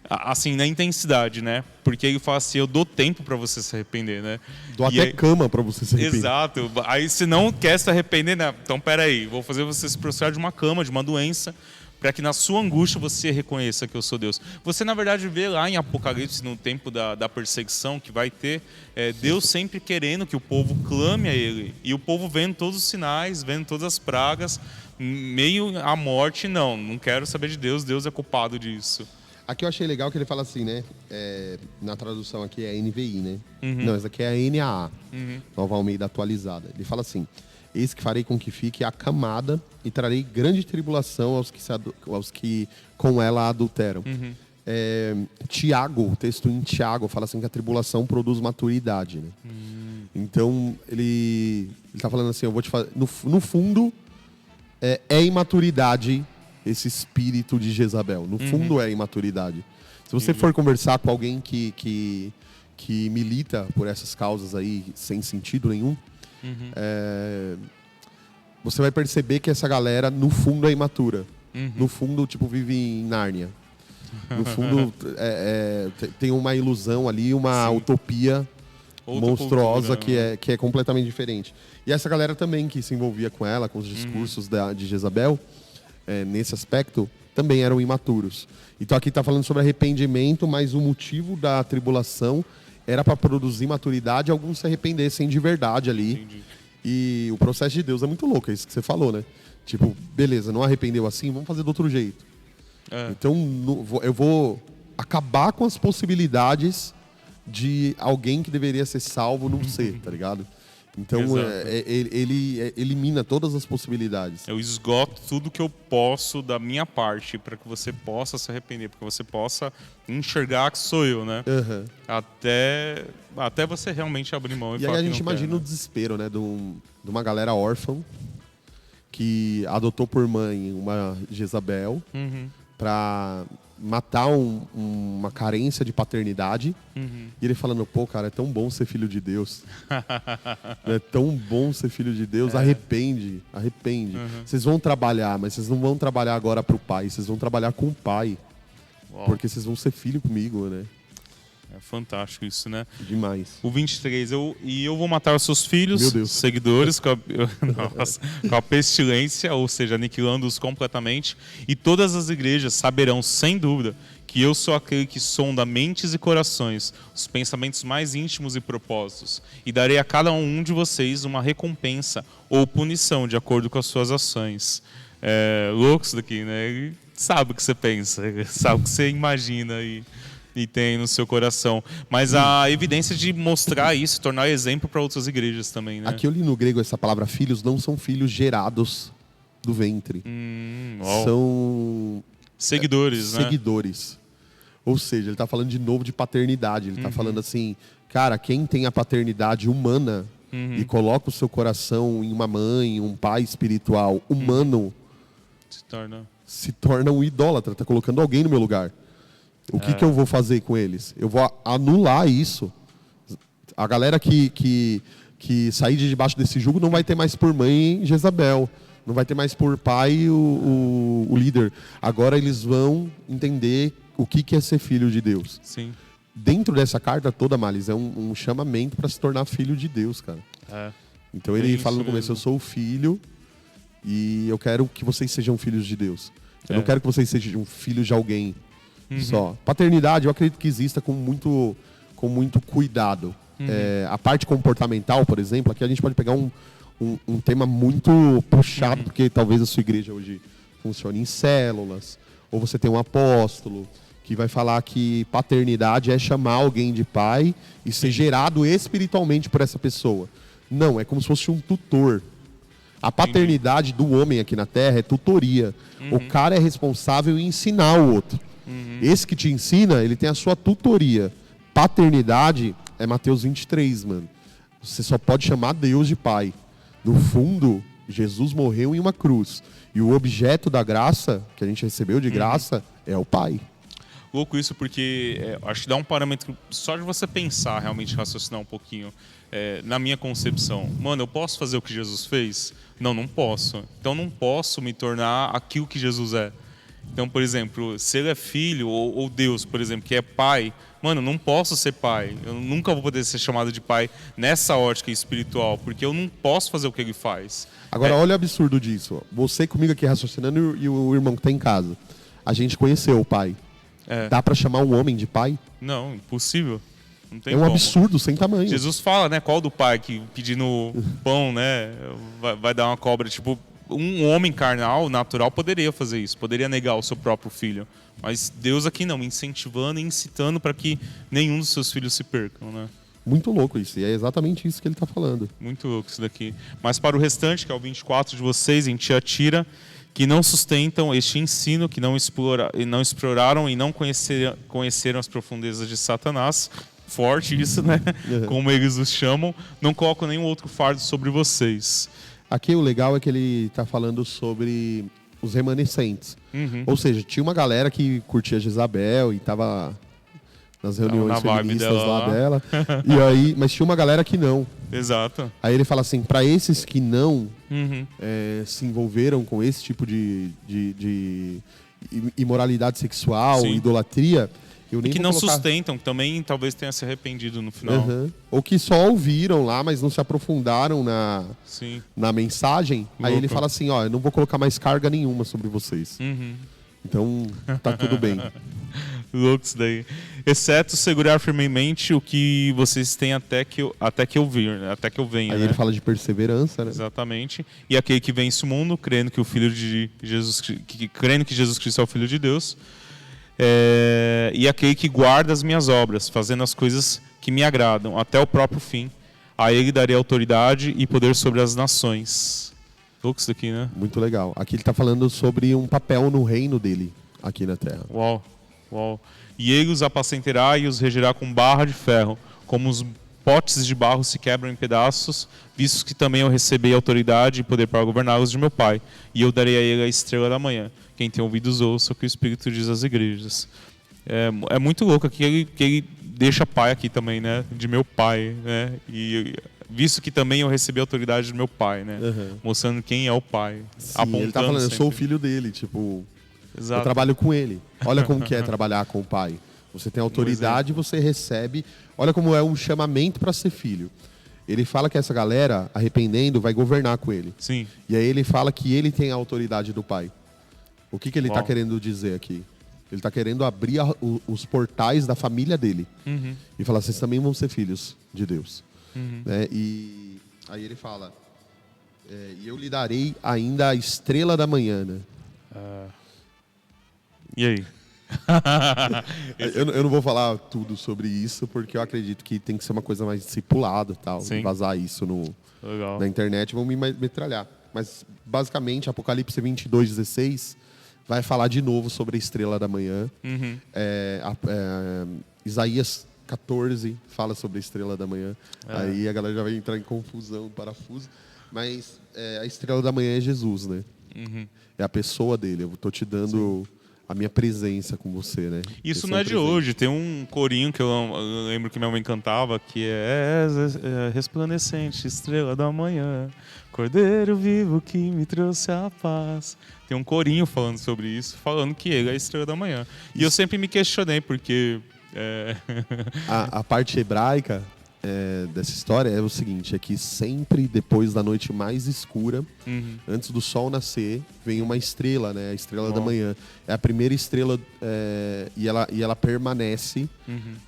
Speaker 1: assim, na intensidade, né? Porque ele fala assim, eu dou tempo para você se arrepender, né?
Speaker 2: Dou até cama para você se arrepender.
Speaker 1: Exato. Aí se não quer se arrepender, né? Então peraí, vou fazer você se prostrar de uma cama, de uma doença, para que na sua angústia você reconheça que eu sou Deus. Você, na verdade, vê lá em Apocalipse, no tempo da perseguição que vai ter, Deus sempre querendo que o povo clame a Ele. E o povo vendo todos os sinais, vendo todas as pragas, meio à morte, não quero saber de Deus, Deus é culpado disso.
Speaker 2: Aqui eu achei legal que ele fala assim, né? Na tradução aqui é NVI, né? Não, essa aqui é a NAA, Nova Almeida atualizada. Ele fala assim, eis que farei com que fique acamada e trarei grande tribulação aos que com ela adulteram. Tiago, o texto em Tiago, fala assim que a tribulação produz maturidade, né? Então, ele está falando assim, eu vou te fazer... No fundo, é imaturidade esse espírito de Jezabel. No fundo, é imaturidade. Se você for conversar com alguém que milita por essas causas aí sem sentido nenhum, você vai perceber que essa galera, no fundo, é imatura. No fundo, tipo, vive em Nárnia. No fundo, tem uma ilusão ali, uma utopia monstruosa cultura, que é completamente diferente. E essa galera também que se envolvia com ela, com os discursos de Jezabel, nesse aspecto, também eram imaturos. Então aqui está falando sobre arrependimento, mas o motivo da tribulação era para produzir maturidade e alguns se arrependessem de verdade ali.
Speaker 1: Entendi.
Speaker 2: E o processo de Deus é muito louco, é isso que você falou, né? Tipo, beleza, não arrependeu assim, vamos fazer do outro jeito. Então eu vou acabar com as possibilidades de alguém que deveria ser salvo não ser, tá ligado? Então ele elimina todas as possibilidades.
Speaker 1: Eu esgoto tudo que eu posso da minha parte para que você possa se arrepender, para que você possa enxergar que sou eu, né? Até você realmente abrir mão e
Speaker 2: falar. E aí a gente imagina o desespero, né? De uma galera órfã que adotou por mãe uma Jezabel para matar uma carência de paternidade. E ele falando, pô, cara, é tão bom ser filho de Deus. É tão bom ser filho de Deus. Arrepende. Vocês vão trabalhar, mas vocês não vão trabalhar agora pro pai. Vocês vão trabalhar com o pai.
Speaker 1: Uau.
Speaker 2: Porque vocês vão ser filho comigo, né?
Speaker 1: É fantástico isso, né?
Speaker 2: Demais.
Speaker 1: O 23, eu vou matar os seus filhos,
Speaker 2: Meu Deus.
Speaker 1: seguidores, com a pestilência, ou seja, aniquilando-os completamente. E todas as igrejas saberão, sem dúvida, que eu sou aquele que sonda mentes e corações, os pensamentos mais íntimos e propósitos. E darei a cada um de vocês uma recompensa ou punição, de acordo com as suas ações. Louco isso daqui, né? Ele sabe o que você pensa, sabe o que você imagina e tem no seu coração. Mas a evidência de mostrar isso, tornar exemplo para outras igrejas também, né?
Speaker 2: Aqui eu li no grego essa palavra filhos, não são filhos gerados do ventre. São
Speaker 1: seguidores, né?
Speaker 2: Seguidores. Ou seja, ele está falando de novo de paternidade. Ele está falando assim, cara, quem tem a paternidade humana e coloca o seu coração em uma mãe, um pai espiritual humano, se torna um idólatra, está colocando alguém no meu lugar. O que eu vou fazer com eles? Eu vou anular isso. A galera que sair de debaixo desse jugo não vai ter mais por mãe Jezabel. Não vai ter mais por pai o líder. Agora eles vão entender o que é ser filho de Deus.
Speaker 1: Sim.
Speaker 2: Dentro dessa carta toda, Males, é um chamamento para se tornar filho de Deus, cara. Então ele fala no começo, eu sou o filho E eu quero que vocês sejam filhos de Deus. Eu não quero que vocês sejam filhos de alguém só. Paternidade, eu acredito que exista com muito cuidado. A parte comportamental, por exemplo, aqui a gente pode pegar um tema muito puxado, porque talvez a sua igreja hoje funcione em células, ou você tem um apóstolo que vai falar que paternidade é chamar alguém de pai e ser gerado espiritualmente por essa pessoa. Não, é como se fosse um tutor. A paternidade do homem aqui na Terra é tutoria. O cara é responsável em ensinar o outro. Esse que te ensina, ele tem a sua tutoria. Paternidade é Mateus 23, mano. Você só pode chamar Deus de pai. No fundo, Jesus morreu em uma cruz. E o objeto da graça, que a gente recebeu de graça, é o pai.
Speaker 1: Louco isso, porque acho que dá um parâmetro só de você pensar, realmente raciocinar um pouquinho. Na minha concepção, mano, eu posso fazer o que Jesus fez? Não, não posso. Então não posso me tornar aquilo que Jesus é. Então, por exemplo, se ele é filho, ou Deus, por exemplo, que é pai, mano, não posso ser pai. Eu nunca vou poder ser chamado de pai nessa ótica espiritual, porque eu não posso fazer o que ele faz.
Speaker 2: Agora, olha o absurdo disso. Você comigo aqui raciocinando e o irmão que está em casa. A gente conheceu o pai. Dá para chamar um homem de pai?
Speaker 1: Não, impossível. Não tem
Speaker 2: como.
Speaker 1: absurdo
Speaker 2: sem tamanho.
Speaker 1: Jesus fala, né? Qual do pai que pedindo pão, né? Vai dar uma cobra. Tipo, um homem carnal, natural, poderia fazer isso. Poderia negar o seu próprio filho. Mas Deus aqui não, incentivando e incitando para que nenhum dos seus filhos se percam, né?
Speaker 2: Muito louco isso. E é exatamente isso que ele está falando.
Speaker 1: Muito louco isso daqui. Mas para o restante, que é o 24 de vocês, em Tiatira, que não sustentam este ensino, que não exploraram e não conheceram as profundezas de Satanás. Forte isso, né? Como eles os chamam. Não colocam nenhum outro fardo sobre vocês.
Speaker 2: Aqui o legal é que ele está falando sobre os remanescentes. Ou seja, tinha uma galera que curtia Jezabel e estava nas reuniões feministas lá dela. E aí, mas tinha uma galera que não.
Speaker 1: Exato.
Speaker 2: Aí ele fala assim, para esses que não se envolveram com esse tipo de imoralidade sexual, idolatria, eu nem
Speaker 1: e que não sustentam, que também talvez tenha se arrependido no final.
Speaker 2: Ou que só ouviram lá, mas não se aprofundaram na mensagem. Louco. Aí ele fala assim, ó, eu não vou colocar mais carga nenhuma sobre vocês. Então, tá tudo bem.
Speaker 1: Louco isso daí. Exceto segurar firmemente o que vocês têm até que eu venha.
Speaker 2: Aí ele fala de perseverança, né?
Speaker 1: Exatamente. E aquele que vence o mundo, crendo que crendo que Jesus Cristo é o Filho de Deus. E aquele que guarda as minhas obras, fazendo as coisas que me agradam, até o próprio fim. A ele darei autoridade e poder sobre as nações. Louco isso daqui, né?
Speaker 2: Muito legal. Aqui ele está falando sobre um papel no reino dele, aqui na Terra.
Speaker 1: Uau. E ele os apacentará e os regerá com barra de ferro, como os potes de barro se quebram em pedaços, visto que também eu recebi autoridade e poder para governá-los de meu Pai. E eu darei a ele a estrela da manhã. Quem tem ouvidos ouça o que o Espírito diz às igrejas. É muito louco aqui que ele deixa pai aqui também, né? De meu pai, né? E visto que também eu recebi a autoridade de meu pai, né? Mostrando quem é o pai.
Speaker 2: Sim, apontando ele tá falando, sempre. Eu sou o filho dele, tipo...
Speaker 1: Exato.
Speaker 2: Eu trabalho com ele. Olha como que é trabalhar com o pai. Você tem autoridade, você recebe. Olha como é um chamamento para ser filho. Ele fala que essa galera, arrependendo, vai governar com ele.
Speaker 1: Sim.
Speaker 2: E aí ele fala que ele tem a autoridade do pai. O que ele está querendo dizer aqui? Ele está querendo abrir os portais da família dele. E falar, vocês também vão ser filhos de Deus. Né? E aí ele fala, e eu lhe darei ainda a estrela da manhã, né?
Speaker 1: E aí?
Speaker 2: eu não vou falar tudo sobre isso, porque eu acredito que tem que ser uma coisa mais discipulada e tal. E vazar isso na internet, vão me metralhar. Mas, basicamente, Apocalipse 22:16 vai falar de novo sobre a estrela da manhã. Isaías 14 fala sobre a estrela da manhã. Aí a galera já vai entrar em confusão, parafuso. Mas a estrela da manhã é Jesus, né? É a pessoa dele. Eu estou te dando... a minha presença com você, né?
Speaker 1: Isso não é de hoje. Tem um corinho que eu lembro que minha mãe cantava, que é resplandecente, estrela da manhã, cordeiro vivo que me trouxe a paz. Tem um corinho falando sobre isso, falando que ele é a estrela da manhã. E eu sempre me questionei, porque...
Speaker 2: A parte hebraica dessa história é o seguinte, é que sempre depois da noite mais escura, antes do sol nascer, vem uma estrela, né? A estrela da manhã. É a primeira estrela e ela permanece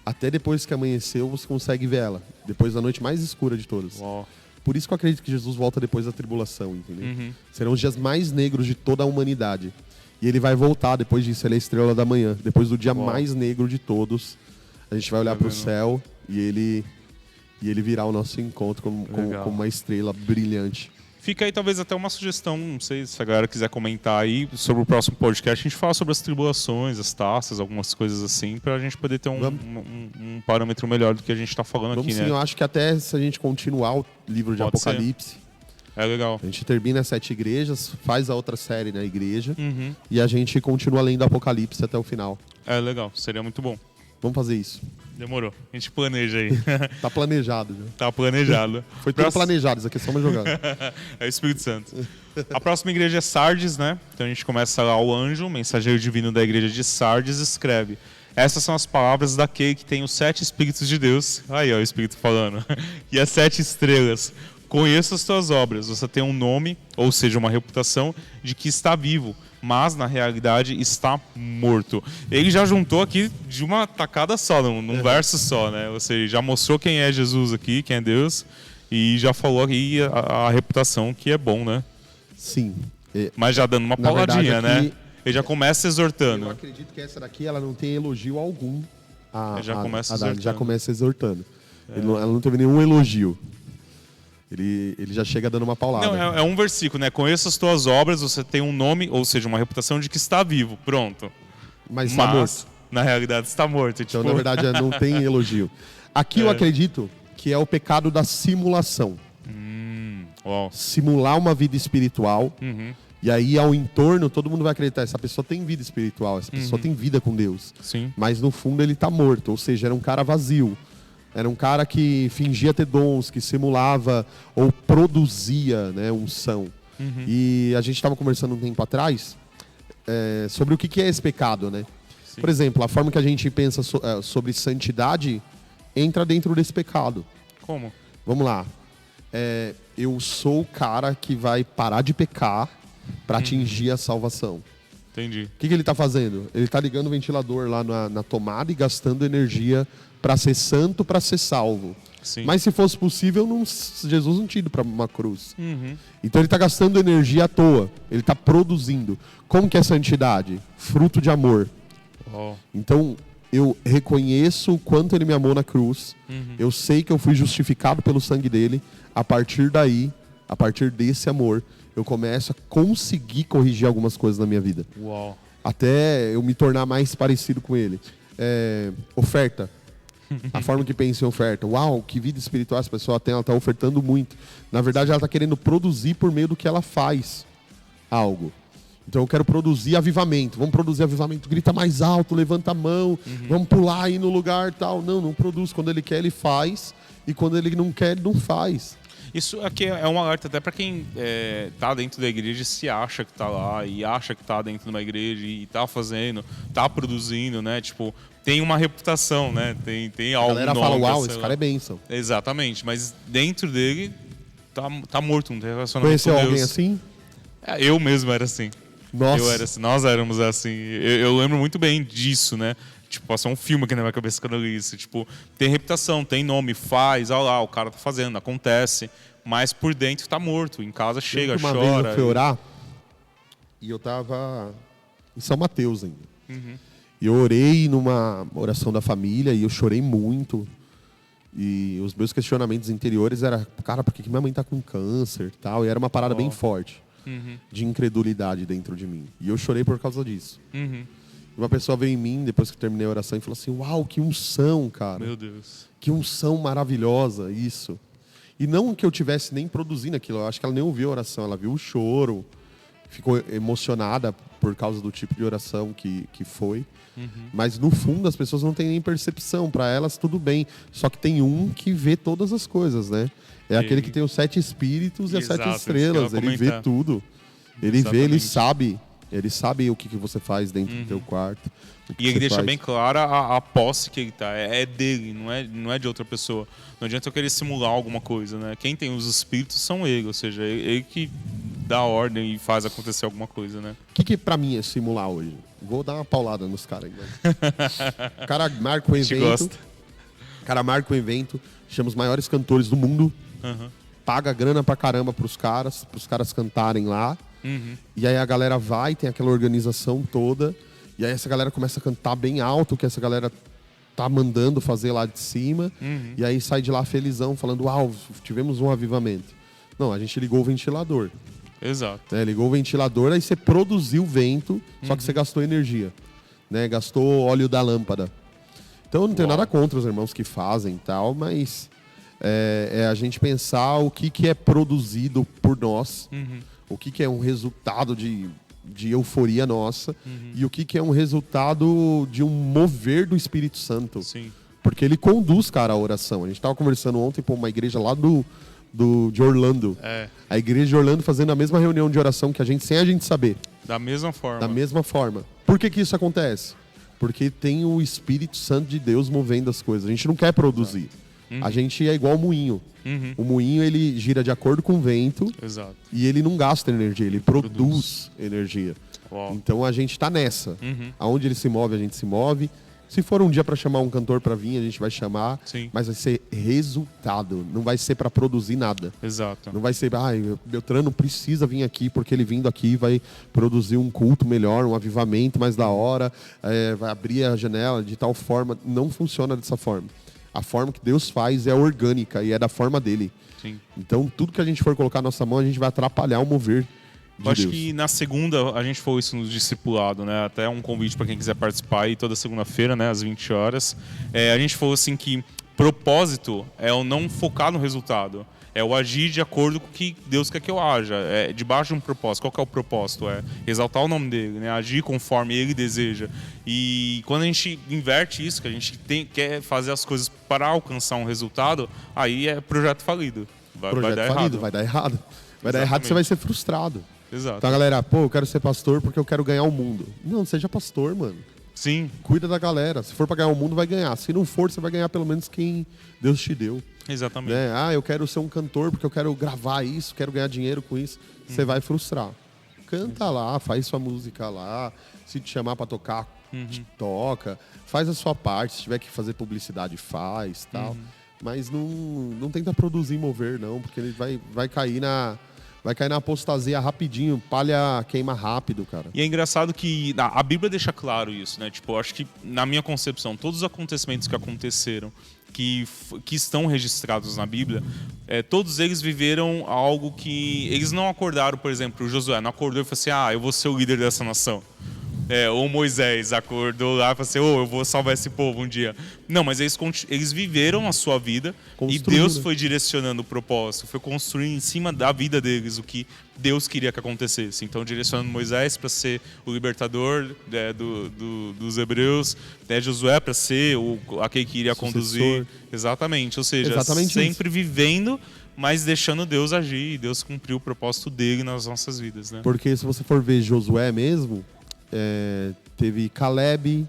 Speaker 2: até depois que amanheceu, você consegue ver ela. Depois da noite mais escura de todas.
Speaker 1: Uau.
Speaker 2: Por isso que eu acredito que Jesus volta depois da tribulação, entendeu? Serão os dias mais negros de toda a humanidade. E ele vai voltar depois disso, ele é a estrela da manhã. Depois do dia mais negro de todos, a gente vai olhar para o céu e ele virá o nosso encontro com uma estrela brilhante.
Speaker 1: Fica aí talvez até uma sugestão, não sei se a galera quiser comentar aí sobre o próximo podcast, a gente fala sobre as tribulações, as taças, algumas coisas assim, pra gente poder ter um parâmetro melhor do que a gente tá falando aqui,
Speaker 2: sim,
Speaker 1: né?
Speaker 2: Eu acho que até se a gente continuar o livro de Apocalipse,
Speaker 1: é legal.
Speaker 2: A gente termina as 7 igrejas, faz a outra série na igreja e a gente continua lendo Apocalipse até o final.
Speaker 1: É legal, seria muito bom.
Speaker 2: Vamos fazer isso.
Speaker 1: Demorou. A gente planeja aí.
Speaker 2: Tá planejado já.
Speaker 1: Tá planejado.
Speaker 2: Foi tudo planejado, isso aqui é só uma jogada.
Speaker 1: É o Espírito Santo. A próxima igreja é Sardes, né? Então a gente começa lá, o anjo, mensageiro divino da igreja de Sardes, escreve: essas são as palavras daquele que tem os 7 Espíritos de Deus. Aí, ó, o Espírito falando. E as 7 estrelas. Conheço as tuas obras. Você tem um nome, ou seja, uma reputação de que está vivo, mas na realidade está morto. Ele já juntou aqui de uma tacada só, num verso só, né? Ou seja, já mostrou quem é Jesus aqui, quem é Deus, e já falou aqui a reputação que é bom, né?
Speaker 2: Sim.
Speaker 1: Mas já dando uma pauladinha,
Speaker 2: verdade,
Speaker 1: né? Ele já começa exortando.
Speaker 2: Eu acredito que essa daqui ela não tem elogio algum.
Speaker 1: Já
Speaker 2: começa exortando. Ela não teve nenhum elogio. Ele já chega dando uma paulada.
Speaker 1: Não, é um versículo, né? Conheça as tuas obras, você tem um nome, ou seja, uma reputação de que está vivo. Pronto.
Speaker 2: Mas está morto.
Speaker 1: Na realidade, está morto.
Speaker 2: Então, na verdade, não tem elogio. Aqui eu acredito que é o pecado da simulação. Simular uma vida espiritual. E aí, ao entorno, todo mundo vai acreditar. Essa pessoa tem vida espiritual, essa pessoa tem vida com Deus.
Speaker 1: Sim.
Speaker 2: Mas, no fundo, ele está morto. Ou seja, era um cara vazio. Era um cara que fingia ter dons, que simulava ou produzia, né, unção. E a gente estava conversando um tempo atrás sobre o que é esse pecado, né? Sim. Por exemplo, a forma que a gente pensa sobre santidade entra dentro desse pecado.
Speaker 1: Como?
Speaker 2: Vamos lá. Eu sou o cara que vai parar de pecar para atingir a salvação.
Speaker 1: Entendi.
Speaker 2: O que ele está fazendo? Ele está ligando o ventilador lá na tomada e gastando energia para ser santo, para ser salvo.
Speaker 1: Sim.
Speaker 2: Mas se fosse possível, Jesus não tinha ido para uma cruz. Então ele está gastando energia à toa. Ele está produzindo. Como que é santidade? Fruto de amor. Então eu reconheço o quanto ele me amou na cruz. Eu sei que eu fui justificado pelo sangue dele. A partir daí, a partir desse amor, eu começo a conseguir corrigir algumas coisas na minha vida.
Speaker 1: Uau.
Speaker 2: Até eu me tornar mais parecido com ele. Oferta. A forma que pensa em oferta. Uau, que vida espiritual essa pessoa tem, ela está ofertando muito. Na verdade, ela está querendo produzir por meio do que ela faz algo. Então eu quero produzir avivamento. Vamos produzir avivamento. Grita mais alto, levanta a mão, vamos pular aí no lugar tal. Não produz. Quando ele quer, ele faz. E quando ele não quer, ele não faz.
Speaker 1: Isso aqui é um alerta até para quem tá dentro da igreja e se acha que tá lá e acha que tá dentro de uma igreja e tá fazendo, tá produzindo, né? Tipo, tem uma reputação, né? Tem algo.
Speaker 2: A galera fala, uau, esse cara é bênção.
Speaker 1: Exatamente, mas dentro dele tá morto, não tem relacionamento com
Speaker 2: Deus. Conheceu
Speaker 1: alguém
Speaker 2: assim?
Speaker 1: Eu mesmo era assim.
Speaker 2: Nossa.
Speaker 1: Eu era assim, nós éramos assim. Eu lembro muito bem disso, né? Tipo, passou um filme aqui na minha cabeça quando eu li isso. Tipo, tem reputação, tem nome, faz, olha lá, o cara tá fazendo, acontece. Mas por dentro tá morto. Em casa chega,
Speaker 2: uma
Speaker 1: chora.
Speaker 2: Uma vez eu fui orar e eu tava em São Mateus ainda. E eu orei numa oração da família e eu chorei muito. E os meus questionamentos interiores eram, cara, por que minha mãe tá com câncer e tal? E era uma parada bem forte de incredulidade dentro de mim. E eu chorei por causa disso. Uma pessoa veio em mim, depois que eu terminei a oração, e falou assim, uau, que unção, cara.
Speaker 1: Meu Deus.
Speaker 2: Que unção maravilhosa, isso. E não que eu tivesse nem produzindo aquilo, eu acho que ela nem ouviu a oração, ela viu o choro, ficou emocionada por causa do tipo de oração que foi. Mas no fundo as pessoas não têm nem percepção, para elas tudo bem. Só que tem um que vê todas as coisas, né? É aquele que tem os 7 espíritos e as 7 estrelas, ele vê tudo. Ele vê, ele sabe Ele sabe o que você faz dentro do teu quarto.
Speaker 1: E ele deixa bem clara a posse que ele tá. É dele, não é de outra pessoa. Não adianta eu querer simular alguma coisa, né? Quem tem os espíritos são ele, ou seja, ele que dá ordem e faz acontecer alguma coisa, né?
Speaker 2: O que pra mim é simular hoje? Vou dar uma paulada nos caras aí, O cara marca um evento.
Speaker 1: Gosta.
Speaker 2: O cara marca um evento, chama os maiores cantores do mundo, paga grana pra caramba pros caras cantarem lá. E aí a galera vai, tem aquela organização toda, e aí essa galera começa a cantar bem alto, que essa galera tá mandando fazer lá de cima, e aí sai de lá felizão, falando, tivemos um avivamento. Não, a gente ligou o ventilador.
Speaker 1: Exato.
Speaker 2: Ligou o ventilador, aí você produziu vento, só que você gastou energia, né? Gastou óleo da lâmpada. Então eu não tenho nada contra os irmãos que fazem e tal, mas é a gente pensar o que é produzido por nós, o que é um resultado de euforia nossa e o que é um resultado de um mover do Espírito Santo.
Speaker 1: Sim.
Speaker 2: Porque ele conduz, cara, a oração. A gente estava conversando ontem com uma igreja lá de Orlando. A igreja de Orlando fazendo a mesma reunião de oração que a gente, sem a gente saber.
Speaker 1: Da mesma forma.
Speaker 2: Da mesma forma. Por que isso acontece? Porque tem o Espírito Santo de Deus movendo as coisas. A gente não quer produzir. A gente é igual ao moinho. O moinho, ele gira de acordo com o vento.
Speaker 1: Exato.
Speaker 2: E ele não gasta energia, ele produz energia.
Speaker 1: Uau.
Speaker 2: Então a gente tá nessa. Aonde ele se move, a gente se move. Se for um dia para chamar um cantor para vir, a gente vai chamar.
Speaker 1: Sim.
Speaker 2: Mas vai ser resultado. Não vai ser para produzir nada.
Speaker 1: Exato.
Speaker 2: Não vai ser, Beltrano precisa vir aqui, porque ele vindo aqui vai produzir um culto melhor, um avivamento mais da hora, vai abrir a janela de tal forma. Não funciona dessa forma. A forma que Deus faz é orgânica e é da forma dele.
Speaker 1: Sim.
Speaker 2: Então, tudo que a gente for colocar na nossa mão, a gente vai atrapalhar o mover de
Speaker 1: Eu acho
Speaker 2: Deus.
Speaker 1: que na segunda a gente falou isso no discipulado, né? Até um convite para quem quiser participar aí toda segunda-feira, né? Às 20 horas. A gente falou assim que propósito é o não focar no resultado. É o agir de acordo com o que Deus quer que eu haja. É debaixo de um propósito. Qual que é o propósito? É exaltar o nome dele, né? Agir conforme ele deseja. E quando a gente inverte isso, que a gente quer fazer as coisas para alcançar um resultado, aí é projeto falido. Vai dar errado.
Speaker 2: Vai dar errado. Vai dar errado, você vai ser frustrado.
Speaker 1: Exato.
Speaker 2: Então a galera, eu quero ser pastor porque eu quero ganhar o mundo. Não, seja pastor, mano.
Speaker 1: Sim.
Speaker 2: Cuida da galera. Se for pra ganhar o mundo, vai ganhar. Se não for, você vai ganhar pelo menos quem Deus te deu.
Speaker 1: Exatamente.
Speaker 2: Né? Eu quero ser um cantor porque eu quero gravar isso, quero ganhar dinheiro com isso. Você vai frustrar. Canta lá, faz sua música lá. Se te chamar pra tocar, toca. Faz a sua parte. Se tiver que fazer publicidade, faz, tal. Mas não tenta produzir e mover, não, porque ele vai cair na apostasia rapidinho, palha queima rápido, cara.
Speaker 1: E é engraçado que a Bíblia deixa claro isso, né? Tipo, eu acho que, na minha concepção, todos os acontecimentos que aconteceram, que estão registrados na Bíblia, todos eles viveram algo que... Eles não acordaram, por exemplo, o Josué não acordou e falou assim, eu vou ser o líder dessa nação. Ou Moisés acordou lá e falou assim, eu vou salvar esse povo um dia. Não, mas eles viveram a sua vida e Deus foi direcionando o propósito, foi construindo em cima da vida deles o que Deus queria que acontecesse. Então, direcionando Moisés para ser o libertador dos hebreus, Josué para ser aquele que iria conduzir. Exatamente, ou seja, sempre vivendo, mas deixando Deus agir, e Deus cumpriu o propósito dele nas nossas vidas, né?
Speaker 2: Porque se você for ver Josué mesmo, teve Caleb,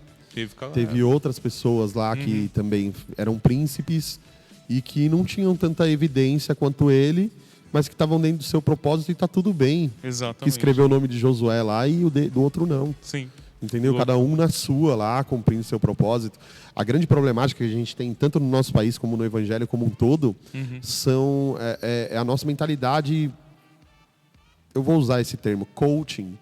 Speaker 2: teve outras pessoas lá que também eram príncipes e que não tinham tanta evidência quanto ele, mas que estavam dentro do seu propósito e tá tudo bem.
Speaker 1: Exatamente.
Speaker 2: Que escreveu o nome de Josué lá e o do outro não.
Speaker 1: Sim.
Speaker 2: Entendeu? Cada um na sua lá, cumprindo seu propósito. A grande problemática que a gente tem, tanto no nosso país como no evangelho como um todo, são a nossa mentalidade, eu vou usar esse termo, coaching,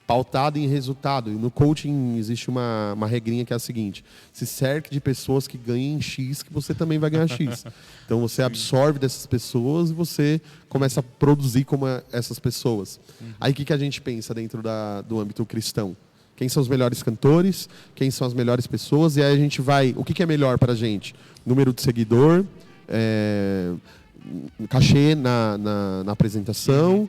Speaker 2: pautado em resultado. E no coaching existe uma regrinha que é a seguinte: se cerque de pessoas que ganhem X, que você também vai ganhar X. Então você absorve dessas pessoas e você começa a produzir como essas pessoas. Aí o que a gente pensa dentro do âmbito cristão? Quem são os melhores cantores? Quem são as melhores pessoas? E aí a gente vai... O que é melhor para a gente? Número de seguidor, cachê na apresentação,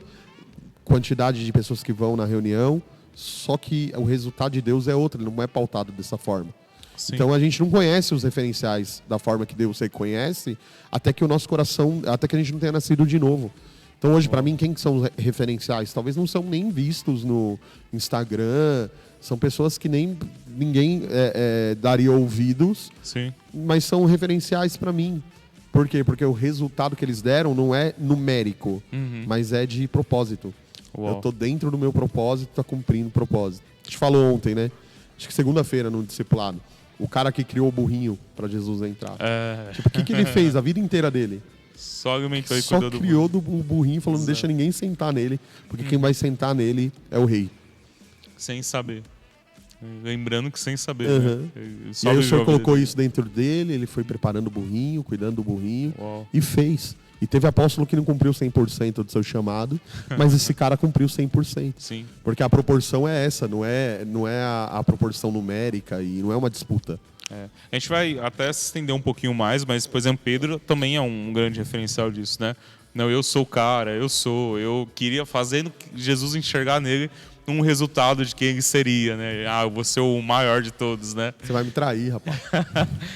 Speaker 2: quantidade de pessoas que vão na reunião. Só que o resultado de Deus é outro, ele não é pautado dessa forma. Sim. Então a gente não conhece os referenciais da forma que Deus conhece, até que o nosso coração, até que a gente não tenha nascido de novo. Então hoje, para mim, quem que são os referenciais? Talvez não são nem vistos no Instagram, são pessoas que nem ninguém daria ouvidos,
Speaker 1: Sim.
Speaker 2: mas são referenciais para mim. Por quê? Porque o resultado que eles deram não é numérico, mas é de propósito.
Speaker 1: Uau.
Speaker 2: Eu tô dentro do meu propósito, tá cumprindo o propósito. A gente falou ontem, né? Acho que segunda-feira no discipulado. O cara que criou o burrinho para Jesus entrar. Tipo, o que ele fez a vida inteira dele?
Speaker 1: Só alimentou e
Speaker 2: Só
Speaker 1: cuidou
Speaker 2: criou do burrinho, falou, não deixa ninguém sentar nele, porque quem vai sentar nele é o rei.
Speaker 1: Sem saber. Lembrando que sem saber.
Speaker 2: Uhum.
Speaker 1: Né?
Speaker 2: E aí o senhor colocou
Speaker 1: dele.
Speaker 2: isso dentro dele, ele foi preparando o burrinho, cuidando do burrinho,
Speaker 1: Uau.
Speaker 2: e fez. E teve apóstolo que não cumpriu 100% do seu chamado, mas esse cara cumpriu 100%.
Speaker 1: Sim.
Speaker 2: Porque a proporção é essa, não é a proporção numérica e não é uma disputa.
Speaker 1: A gente vai até se estender um pouquinho mais, mas, por exemplo, Pedro também é um grande referencial disso, né? Não, eu sou o cara, eu queria fazer Jesus enxergar nele um resultado de quem ele seria, né? Eu vou ser o maior de todos, né?
Speaker 2: Você vai me trair, rapaz.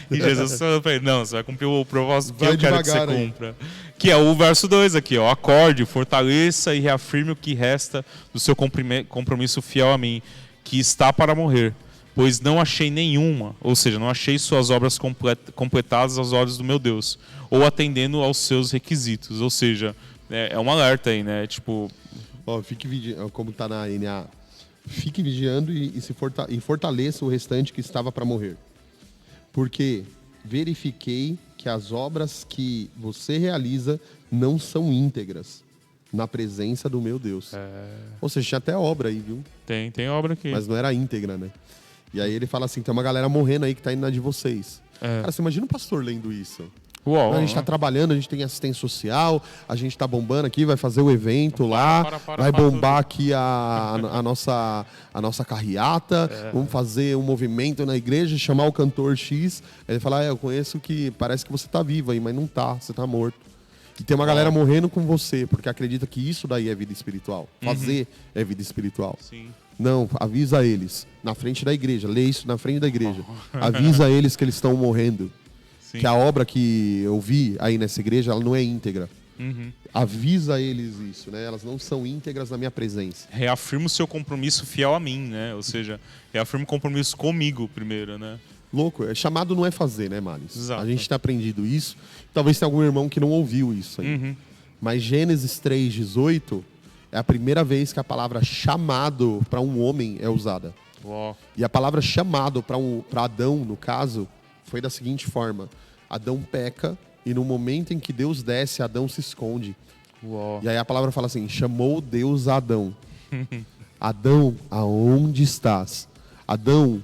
Speaker 1: E Jesus falou pra ele, não, você vai cumprir o propósito que
Speaker 2: Vai
Speaker 1: eu quero que você
Speaker 2: devagar aí.
Speaker 1: cumpra. Que é o verso 2 aqui, ó. Acorde, fortaleça e reafirme o que resta do seu compromisso fiel a mim, que está para morrer. Pois não achei nenhuma, ou seja, não achei suas obras completadas aos olhos do meu Deus, ou atendendo aos seus requisitos. Ou seja, é um alerta aí, né? Tipo...
Speaker 2: Ó, fique vigiando, como tá na NA. Fique vigiando e fortaleça o restante que estava para morrer. Porque verifiquei que as obras que você realiza não são íntegras na presença do meu Deus. Ou seja, tinha até obra aí, viu?
Speaker 1: Tem obra aqui.
Speaker 2: Mas não era íntegra, né? E aí ele fala assim, tem uma galera morrendo aí que tá indo na de vocês. Cara, você imagina um pastor lendo isso.
Speaker 1: Uau,
Speaker 2: A gente tá trabalhando, a gente tem assistência social, a gente tá bombando aqui, vai fazer o evento lá, vai bombar aqui a nossa carreata, vamos fazer um movimento na igreja, chamar o cantor X. Aí ele fala, eu conheço que parece que você tá vivo aí, mas não tá, você tá morto. E tem uma galera morrendo com você, porque acredita que isso daí é vida espiritual. Fazer é vida espiritual.
Speaker 1: Sim.
Speaker 2: Não, avisa eles, na frente da igreja, lê isso na frente da igreja. Avisa eles que eles estão morrendo.
Speaker 1: Sim.
Speaker 2: Que a obra que eu vi aí nessa igreja, ela não é íntegra. Avisa eles isso, né? Elas não são íntegras na minha presença.
Speaker 1: Reafirma o seu compromisso fiel a mim, né? Ou seja, reafirma o compromisso comigo primeiro, né?
Speaker 2: Louco, chamado não é fazer, né, Maris?
Speaker 1: Exato.
Speaker 2: A gente tem aprendido isso. Talvez tenha algum irmão que não ouviu isso aí. Mas Gênesis 3:18 é a primeira vez que a palavra chamado para um homem é usada.
Speaker 1: Uau.
Speaker 2: E a palavra chamado para Adão, no caso, foi da seguinte forma. Adão peca e no momento em que Deus desce, Adão se esconde.
Speaker 1: Uau.
Speaker 2: E aí a palavra fala assim, chamou Deus a Adão. Adão, aonde estás? Adão,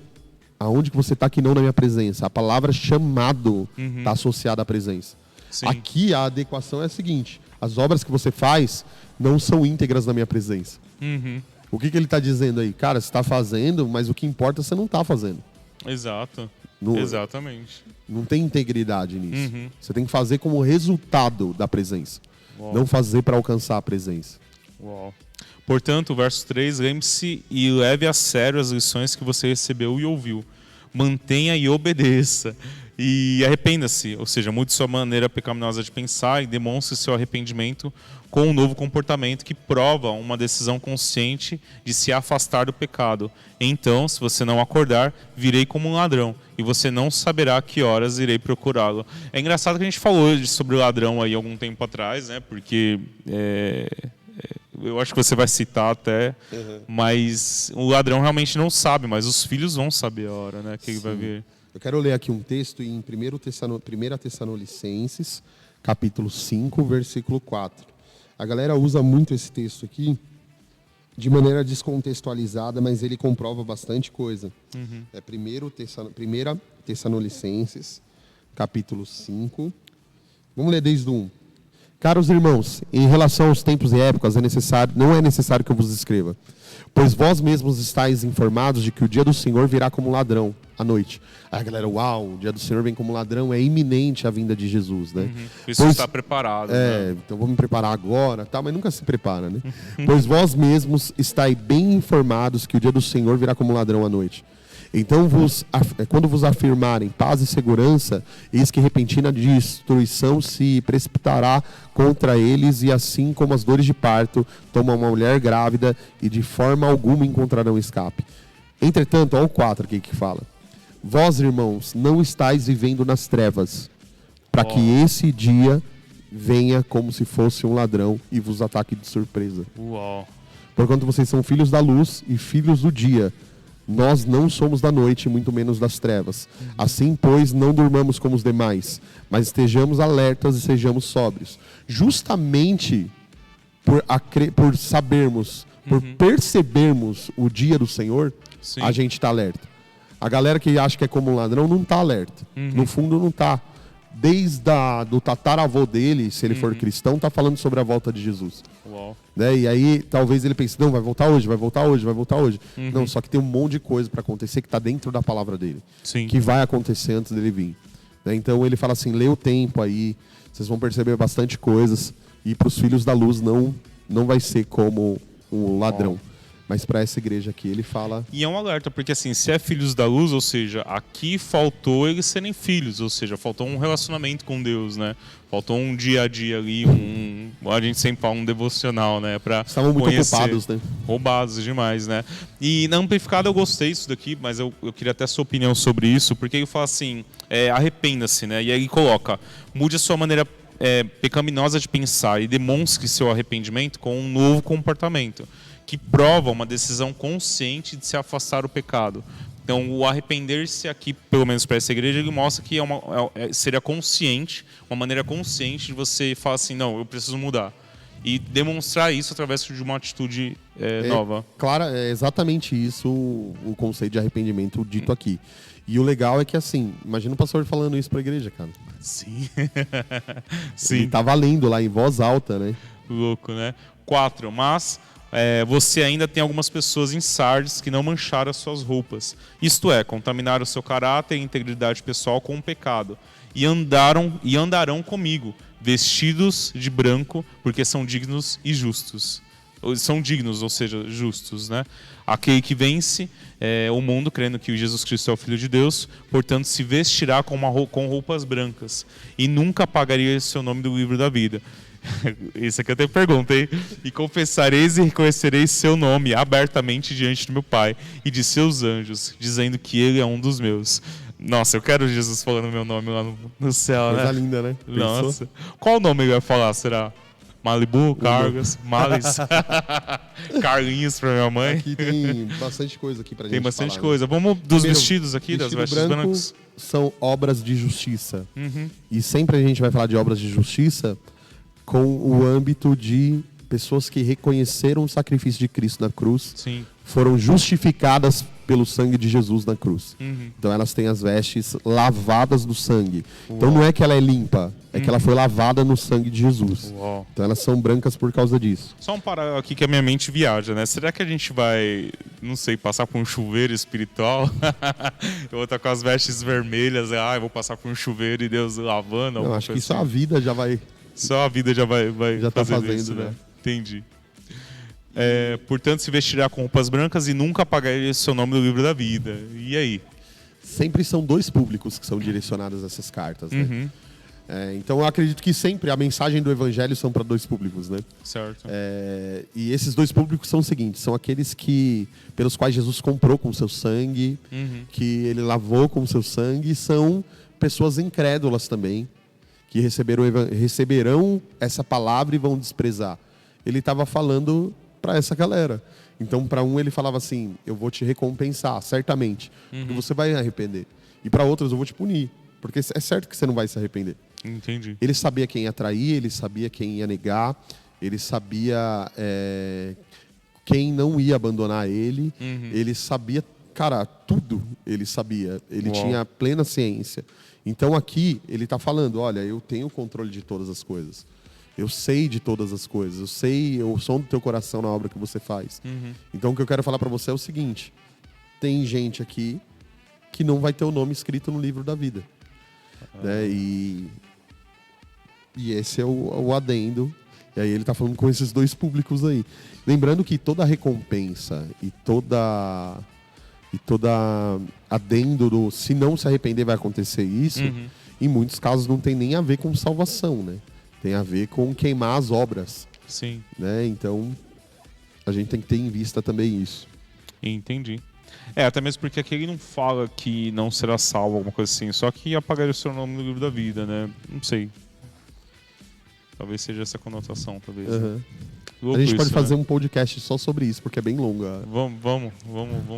Speaker 2: aonde que você está que não na minha presença? A palavra chamado está associada à presença.
Speaker 1: Sim.
Speaker 2: Aqui a adequação é a seguinte, as obras que você faz não são íntegras na minha presença. O que ele está dizendo aí? Cara, você está fazendo, mas o que importa você não está fazendo.
Speaker 1: Exato.
Speaker 2: No-
Speaker 1: Exatamente.
Speaker 2: Não tem integridade nisso. Você tem que fazer como resultado da presença. Não fazer para alcançar a presença.
Speaker 1: Uau. Portanto, o verso 3, lembre-se e leve a sério as lições que você recebeu e ouviu. Mantenha e obedeça. E arrependa-se, ou seja, mude sua maneira pecaminosa de pensar e demonstre seu arrependimento com um novo comportamento que prova uma decisão consciente de se afastar do pecado. Então, se você não acordar, virei como um ladrão, e você não saberá a que horas irei procurá-lo. É engraçado que a gente falou sobre o ladrão aí algum tempo atrás, né? Porque eu acho que você vai citar até, mas o ladrão realmente não sabe, mas os filhos vão saber a hora, né? Que ele vai ver.
Speaker 2: Eu quero ler aqui um texto em 1 Tessalonicenses, capítulo 5, versículo 4. A galera usa muito esse texto aqui de maneira descontextualizada, mas ele comprova bastante coisa. É 1 Tessalonicenses, capítulo 5. Vamos ler desde o 1. Caros irmãos, em relação aos tempos e épocas, não é necessário que eu vos escreva, pois vós mesmos estáis informados de que o dia do Senhor virá como ladrão à noite. Aí a galera, uau, o dia do Senhor vem como ladrão, é iminente a vinda de Jesus, né?
Speaker 1: Isso está preparado. Né?
Speaker 2: Então vou me preparar agora, tá? Mas nunca se prepara, né? Pois vós mesmos estáis bem informados que o dia do Senhor virá como ladrão à noite. Então, quando vos afirmarem paz e segurança, eis que repentina destruição se precipitará contra eles, e assim como as dores de parto tomam uma mulher grávida, e de forma alguma encontrarão escape. Entretanto, olha o 4 aqui que fala: vós, irmãos, não estáis vivendo nas trevas, para que esse dia venha como se fosse um ladrão e vos ataque de surpresa.
Speaker 1: Uau.
Speaker 2: Porquanto vocês são filhos da luz e filhos do dia. Nós não somos da noite, muito menos das trevas. Assim, pois, não durmamos como os demais, mas estejamos alertas e sejamos sóbrios. Justamente por sabermos, por percebermos o dia do Senhor,
Speaker 1: Sim.
Speaker 2: a gente está alerta. A galera que acha que é como um ladrão não está alerta. No fundo, não está. Desde do tataravô dele, se ele for cristão, está falando sobre a volta de Jesus.
Speaker 1: Uau.
Speaker 2: Né? E aí, talvez ele pense, não, vai voltar hoje, vai voltar hoje, vai voltar hoje. Não, só que tem um monte de coisa para acontecer que está dentro da palavra dele.
Speaker 1: Sim.
Speaker 2: Que vai acontecer antes dele vir. Né? Então, ele fala assim, lê o tempo aí, vocês vão perceber bastante coisas. E para os filhos da luz não vai ser como um ladrão. Mas para essa igreja aqui, ele fala...
Speaker 1: E é um alerta, porque assim, se é filhos da luz, ou seja, aqui faltou eles serem filhos, ou seja, faltou um relacionamento com Deus, né? Faltou um dia a dia ali, a gente sempre fala um devocional, né?
Speaker 2: Estavam muito ocupados, né?
Speaker 1: Roubados demais, né? E na Amplificada eu gostei disso daqui, mas eu queria até a sua opinião sobre isso, porque ele fala assim, arrependa-se, né? E aí ele coloca, mude a sua maneira pecaminosa de pensar e demonstre seu arrependimento com um novo comportamento, que prova uma decisão consciente de se afastar do pecado. Então, o arrepender-se aqui, pelo menos para essa igreja, ele mostra que seria consciente, uma maneira consciente de você falar assim, não, eu preciso mudar. E demonstrar isso através de uma atitude nova.
Speaker 2: Claro, é exatamente isso o conceito de arrependimento dito aqui. E o legal é que, assim, imagina o pastor falando isso para a igreja, cara.
Speaker 1: Sim.
Speaker 2: Sim. Ele tá lendo lá em voz alta, né?
Speaker 1: Louco, né? 4. Mas... você ainda tem algumas pessoas em Sardes que não mancharam as suas roupas. Isto é, contaminaram o seu caráter e integridade pessoal com o pecado. E andarão comigo, vestidos de branco, porque são dignos e justos. São dignos, ou seja, justos, né? Aquele que vence o mundo, crendo que Jesus Cristo é o Filho de Deus, portanto se vestirá com roupas brancas, e nunca apagaria seu nome do livro da vida. Isso aqui eu até perguntei. E confessareis e reconhecereis seu nome abertamente diante do meu Pai e de seus anjos, dizendo que ele é um dos meus. Nossa, eu quero Jesus falando meu nome lá no céu,
Speaker 2: coisa
Speaker 1: né?
Speaker 2: linda, né?
Speaker 1: Nossa. Qual nome ele vai falar, será? Malibu, Cargas, Males, Carlinhos pra minha mãe.
Speaker 2: Aqui tem bastante coisa aqui pra gente
Speaker 1: Tem bastante
Speaker 2: falar,
Speaker 1: coisa. Vamos dos
Speaker 2: Primeiro,
Speaker 1: vestidos aqui, das vestes
Speaker 2: branco
Speaker 1: brancas.
Speaker 2: são obras de justiça. E sempre a gente vai falar de obras de justiça com o âmbito de pessoas que reconheceram o sacrifício de Cristo na cruz,
Speaker 1: Sim.
Speaker 2: foram justificadas pelo sangue de Jesus na cruz. Então elas têm as vestes lavadas no sangue. Então não é que ela é limpa, é que ela foi lavada no sangue de Jesus.
Speaker 1: Uau.
Speaker 2: Então elas são brancas por causa disso.
Speaker 1: Só um parar aqui que a minha mente viaja, né? Será que a gente vai, não sei, passar por um chuveiro espiritual? Eu vou estar com as vestes vermelhas, eu vou passar por um chuveiro e Deus lavando?
Speaker 2: Não, acho que
Speaker 1: assim.
Speaker 2: só a vida já vai...
Speaker 1: Só a vida já vai
Speaker 2: Já tá
Speaker 1: fazendo
Speaker 2: fazendo,
Speaker 1: isso,
Speaker 2: né?
Speaker 1: Entendi. Portanto, se vestirá com roupas brancas e nunca apagará seu nome do livro da vida. E aí?
Speaker 2: Sempre são dois públicos que são direcionados a essas cartas, né? Então eu acredito que sempre a mensagem do evangelho são para dois públicos, né?
Speaker 1: Certo.
Speaker 2: E esses dois públicos são os seguintes: são aqueles pelos quais Jesus comprou com seu sangue, que ele lavou com seu sangue, e são pessoas incrédulas também, que receberão essa palavra e vão desprezar. Ele estava falando para essa galera. Então, para um ele falava assim, eu vou te recompensar, certamente, porque você vai arrepender. E para outros eu vou te punir, porque é certo que você não vai se arrepender.
Speaker 1: Entendi.
Speaker 2: Ele sabia quem ia trair, ele sabia quem ia negar, ele sabia quem não ia abandonar ele, ele sabia, cara, tudo ele sabia, ele tinha plena ciência. Então aqui ele está falando, olha, eu tenho o controle de todas as coisas. Eu sei de todas as coisas. Eu sei o som do teu coração na obra que você faz. Então o que eu quero falar para você é o seguinte. Tem gente aqui que não vai ter o nome escrito no livro da vida. Né? E esse é o adendo. E aí ele está falando com esses dois públicos aí. Lembrando que toda recompensa e e toda adendo do se não se arrepender vai acontecer isso, em muitos casos não tem nem a ver com salvação, né? Tem a ver com queimar as obras.
Speaker 1: Sim.
Speaker 2: Né? Então, a gente tem que ter em vista também isso.
Speaker 1: Entendi. Até mesmo porque aqui ele não fala que não será salvo, alguma coisa assim, só que apagaria o seu nome no livro da vida, né? Não sei. Talvez seja essa conotação, talvez.
Speaker 2: A gente pode fazer um podcast só sobre isso, porque é bem longo.
Speaker 1: Vamos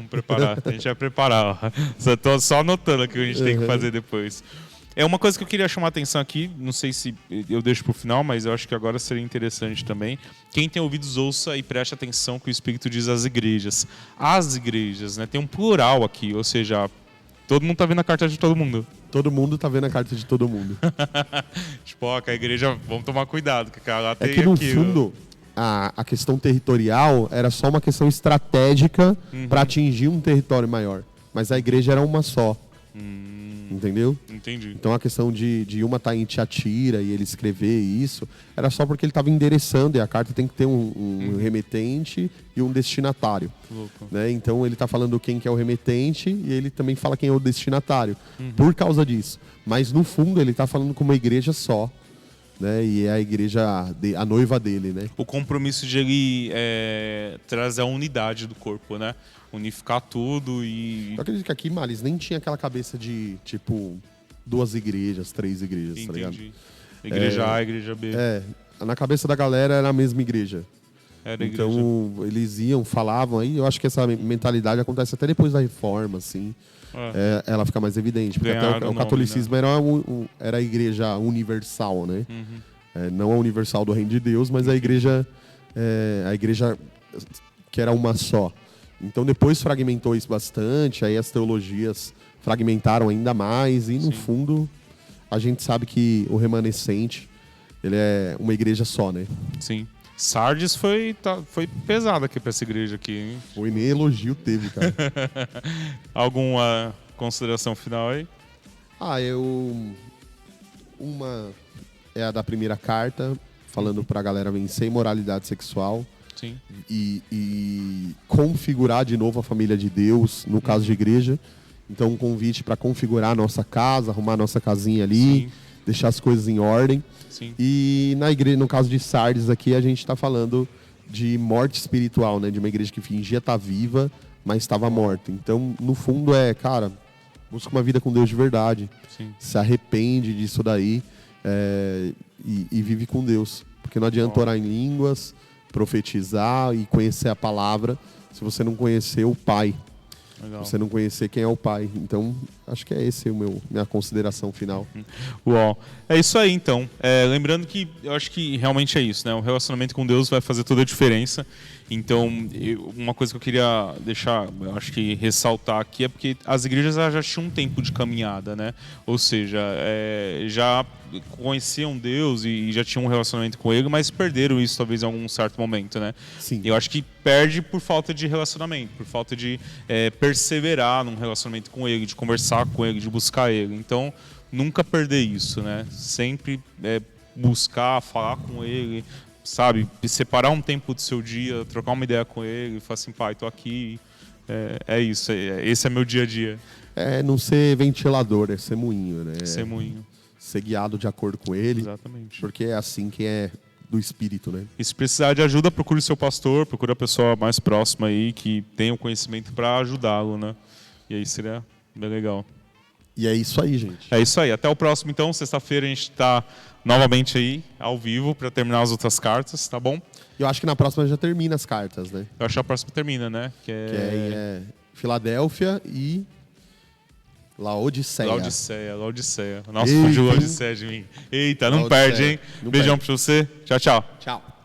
Speaker 1: preparar. A gente vai preparar. Tô só anotando aqui o que a gente tem que fazer depois. É uma coisa que eu queria chamar a atenção aqui, não sei se eu deixo pro final, mas eu acho que agora seria interessante também. Quem tem ouvidos, ouça e preste atenção que o Espírito diz às igrejas. As igrejas, né? Tem um plural aqui, ou seja, todo mundo tá vendo a carta de todo mundo.
Speaker 2: Todo mundo tá vendo a carta de todo mundo.
Speaker 1: Tipo, ó, que a igreja, vamos tomar cuidado, que lá tem
Speaker 2: que no
Speaker 1: aquilo.
Speaker 2: fundo, a questão territorial era só uma questão estratégica para atingir um território maior. Mas a igreja era uma só. Entendeu?
Speaker 1: Entendi.
Speaker 2: Então a questão de uma estar em Tiatira e ele escrever isso, era só porque ele estava endereçando, e a carta tem que ter um remetente e um destinatário. Né? Então ele está falando quem que é o remetente e ele também fala quem é o destinatário. Por causa disso. Mas no fundo ele está falando com uma igreja só. Né? E é a igreja, a noiva dele, né?
Speaker 1: O compromisso de ele trazer a unidade do corpo, né? Unificar tudo e...
Speaker 2: Eu acredito que aqui, Malis, nem tinha aquela cabeça de, tipo, 2 igrejas, 3 igrejas, tá ligado?
Speaker 1: Igreja A, igreja B.
Speaker 2: Na cabeça da galera era a mesma igreja.
Speaker 1: Era a
Speaker 2: então, eles iam, falavam, aí eu acho que essa mentalidade acontece até depois da reforma, assim. Ela fica mais evidente. Porque até o catolicismo, né? Era a igreja universal, né? Não a universal do reino de Deus, mas a igreja que era uma só. Então depois fragmentou isso bastante, aí as teologias fragmentaram ainda mais e no fundo a gente sabe que o remanescente, ele é uma igreja só, né?
Speaker 1: Sim. Sardes foi pesado aqui pra essa igreja aqui, hein?
Speaker 2: Foi, nem elogio teve, cara.
Speaker 1: Alguma consideração final aí?
Speaker 2: Uma é a da primeira carta, falando pra galera vencer imoralidade sexual.
Speaker 1: Sim.
Speaker 2: E configurar de novo a família de Deus, no caso de igreja. Então, um convite para configurar a nossa casa, arrumar a nossa casinha ali, deixar as coisas em ordem.
Speaker 1: Sim.
Speaker 2: E na igreja, no caso de Sardes aqui, a gente está falando de morte espiritual, né? De uma igreja que fingia estar viva, mas estava morta. Então, no fundo cara, busca uma vida com Deus de verdade.
Speaker 1: Sim.
Speaker 2: Se arrepende disso daí e vive com Deus. Porque não adianta orar em línguas, profetizar e conhecer a palavra se você não conhecer o Pai. Legal. Se você não conhecer quem é o Pai. Então, acho que é esse minha consideração final.
Speaker 1: Uau. É isso aí, então. Lembrando que eu acho que realmente é isso, né? O relacionamento com Deus vai fazer toda a diferença. Então, uma coisa que eu queria deixar, eu acho que ressaltar aqui é porque as igrejas já tinham um tempo de caminhada, né? Ou seja, já conheciam Deus e já tinham um relacionamento com Ele, mas perderam isso talvez em algum certo momento, né?
Speaker 2: Sim.
Speaker 1: Eu acho que perde por falta de relacionamento, por falta de perseverar num relacionamento com Ele, de conversar com Ele, de buscar Ele. Então, nunca perder isso, né? Sempre buscar, falar com Ele, sabe? Separar um tempo do seu dia, trocar uma ideia com Ele, falar assim, pai, tô aqui. É isso, esse é meu dia a dia.
Speaker 2: Não ser ventilador, é ser moinho, né?
Speaker 1: Ser moinho.
Speaker 2: Ser guiado de acordo com Ele.
Speaker 1: Exatamente.
Speaker 2: Porque é assim que é do Espírito, né?
Speaker 1: E se precisar de ajuda, procure o seu pastor, procure a pessoa mais próxima aí que tenha o conhecimento para ajudá-lo, né? E aí seria bem legal.
Speaker 2: E é isso aí, gente.
Speaker 1: É isso aí. Até o próximo, então. Sexta-feira a gente está novamente aí, ao vivo, para terminar as outras cartas, tá bom?
Speaker 2: Eu acho que na próxima já termina as cartas, né?
Speaker 1: Eu acho que a próxima termina, né? Que
Speaker 2: é Filadélfia e Laodiceia.
Speaker 1: Laodiceia. Nossa, fugiu Laodiceia de mim. Eita, não perde, hein? Beijão pra você. Tchau, tchau.
Speaker 2: Tchau.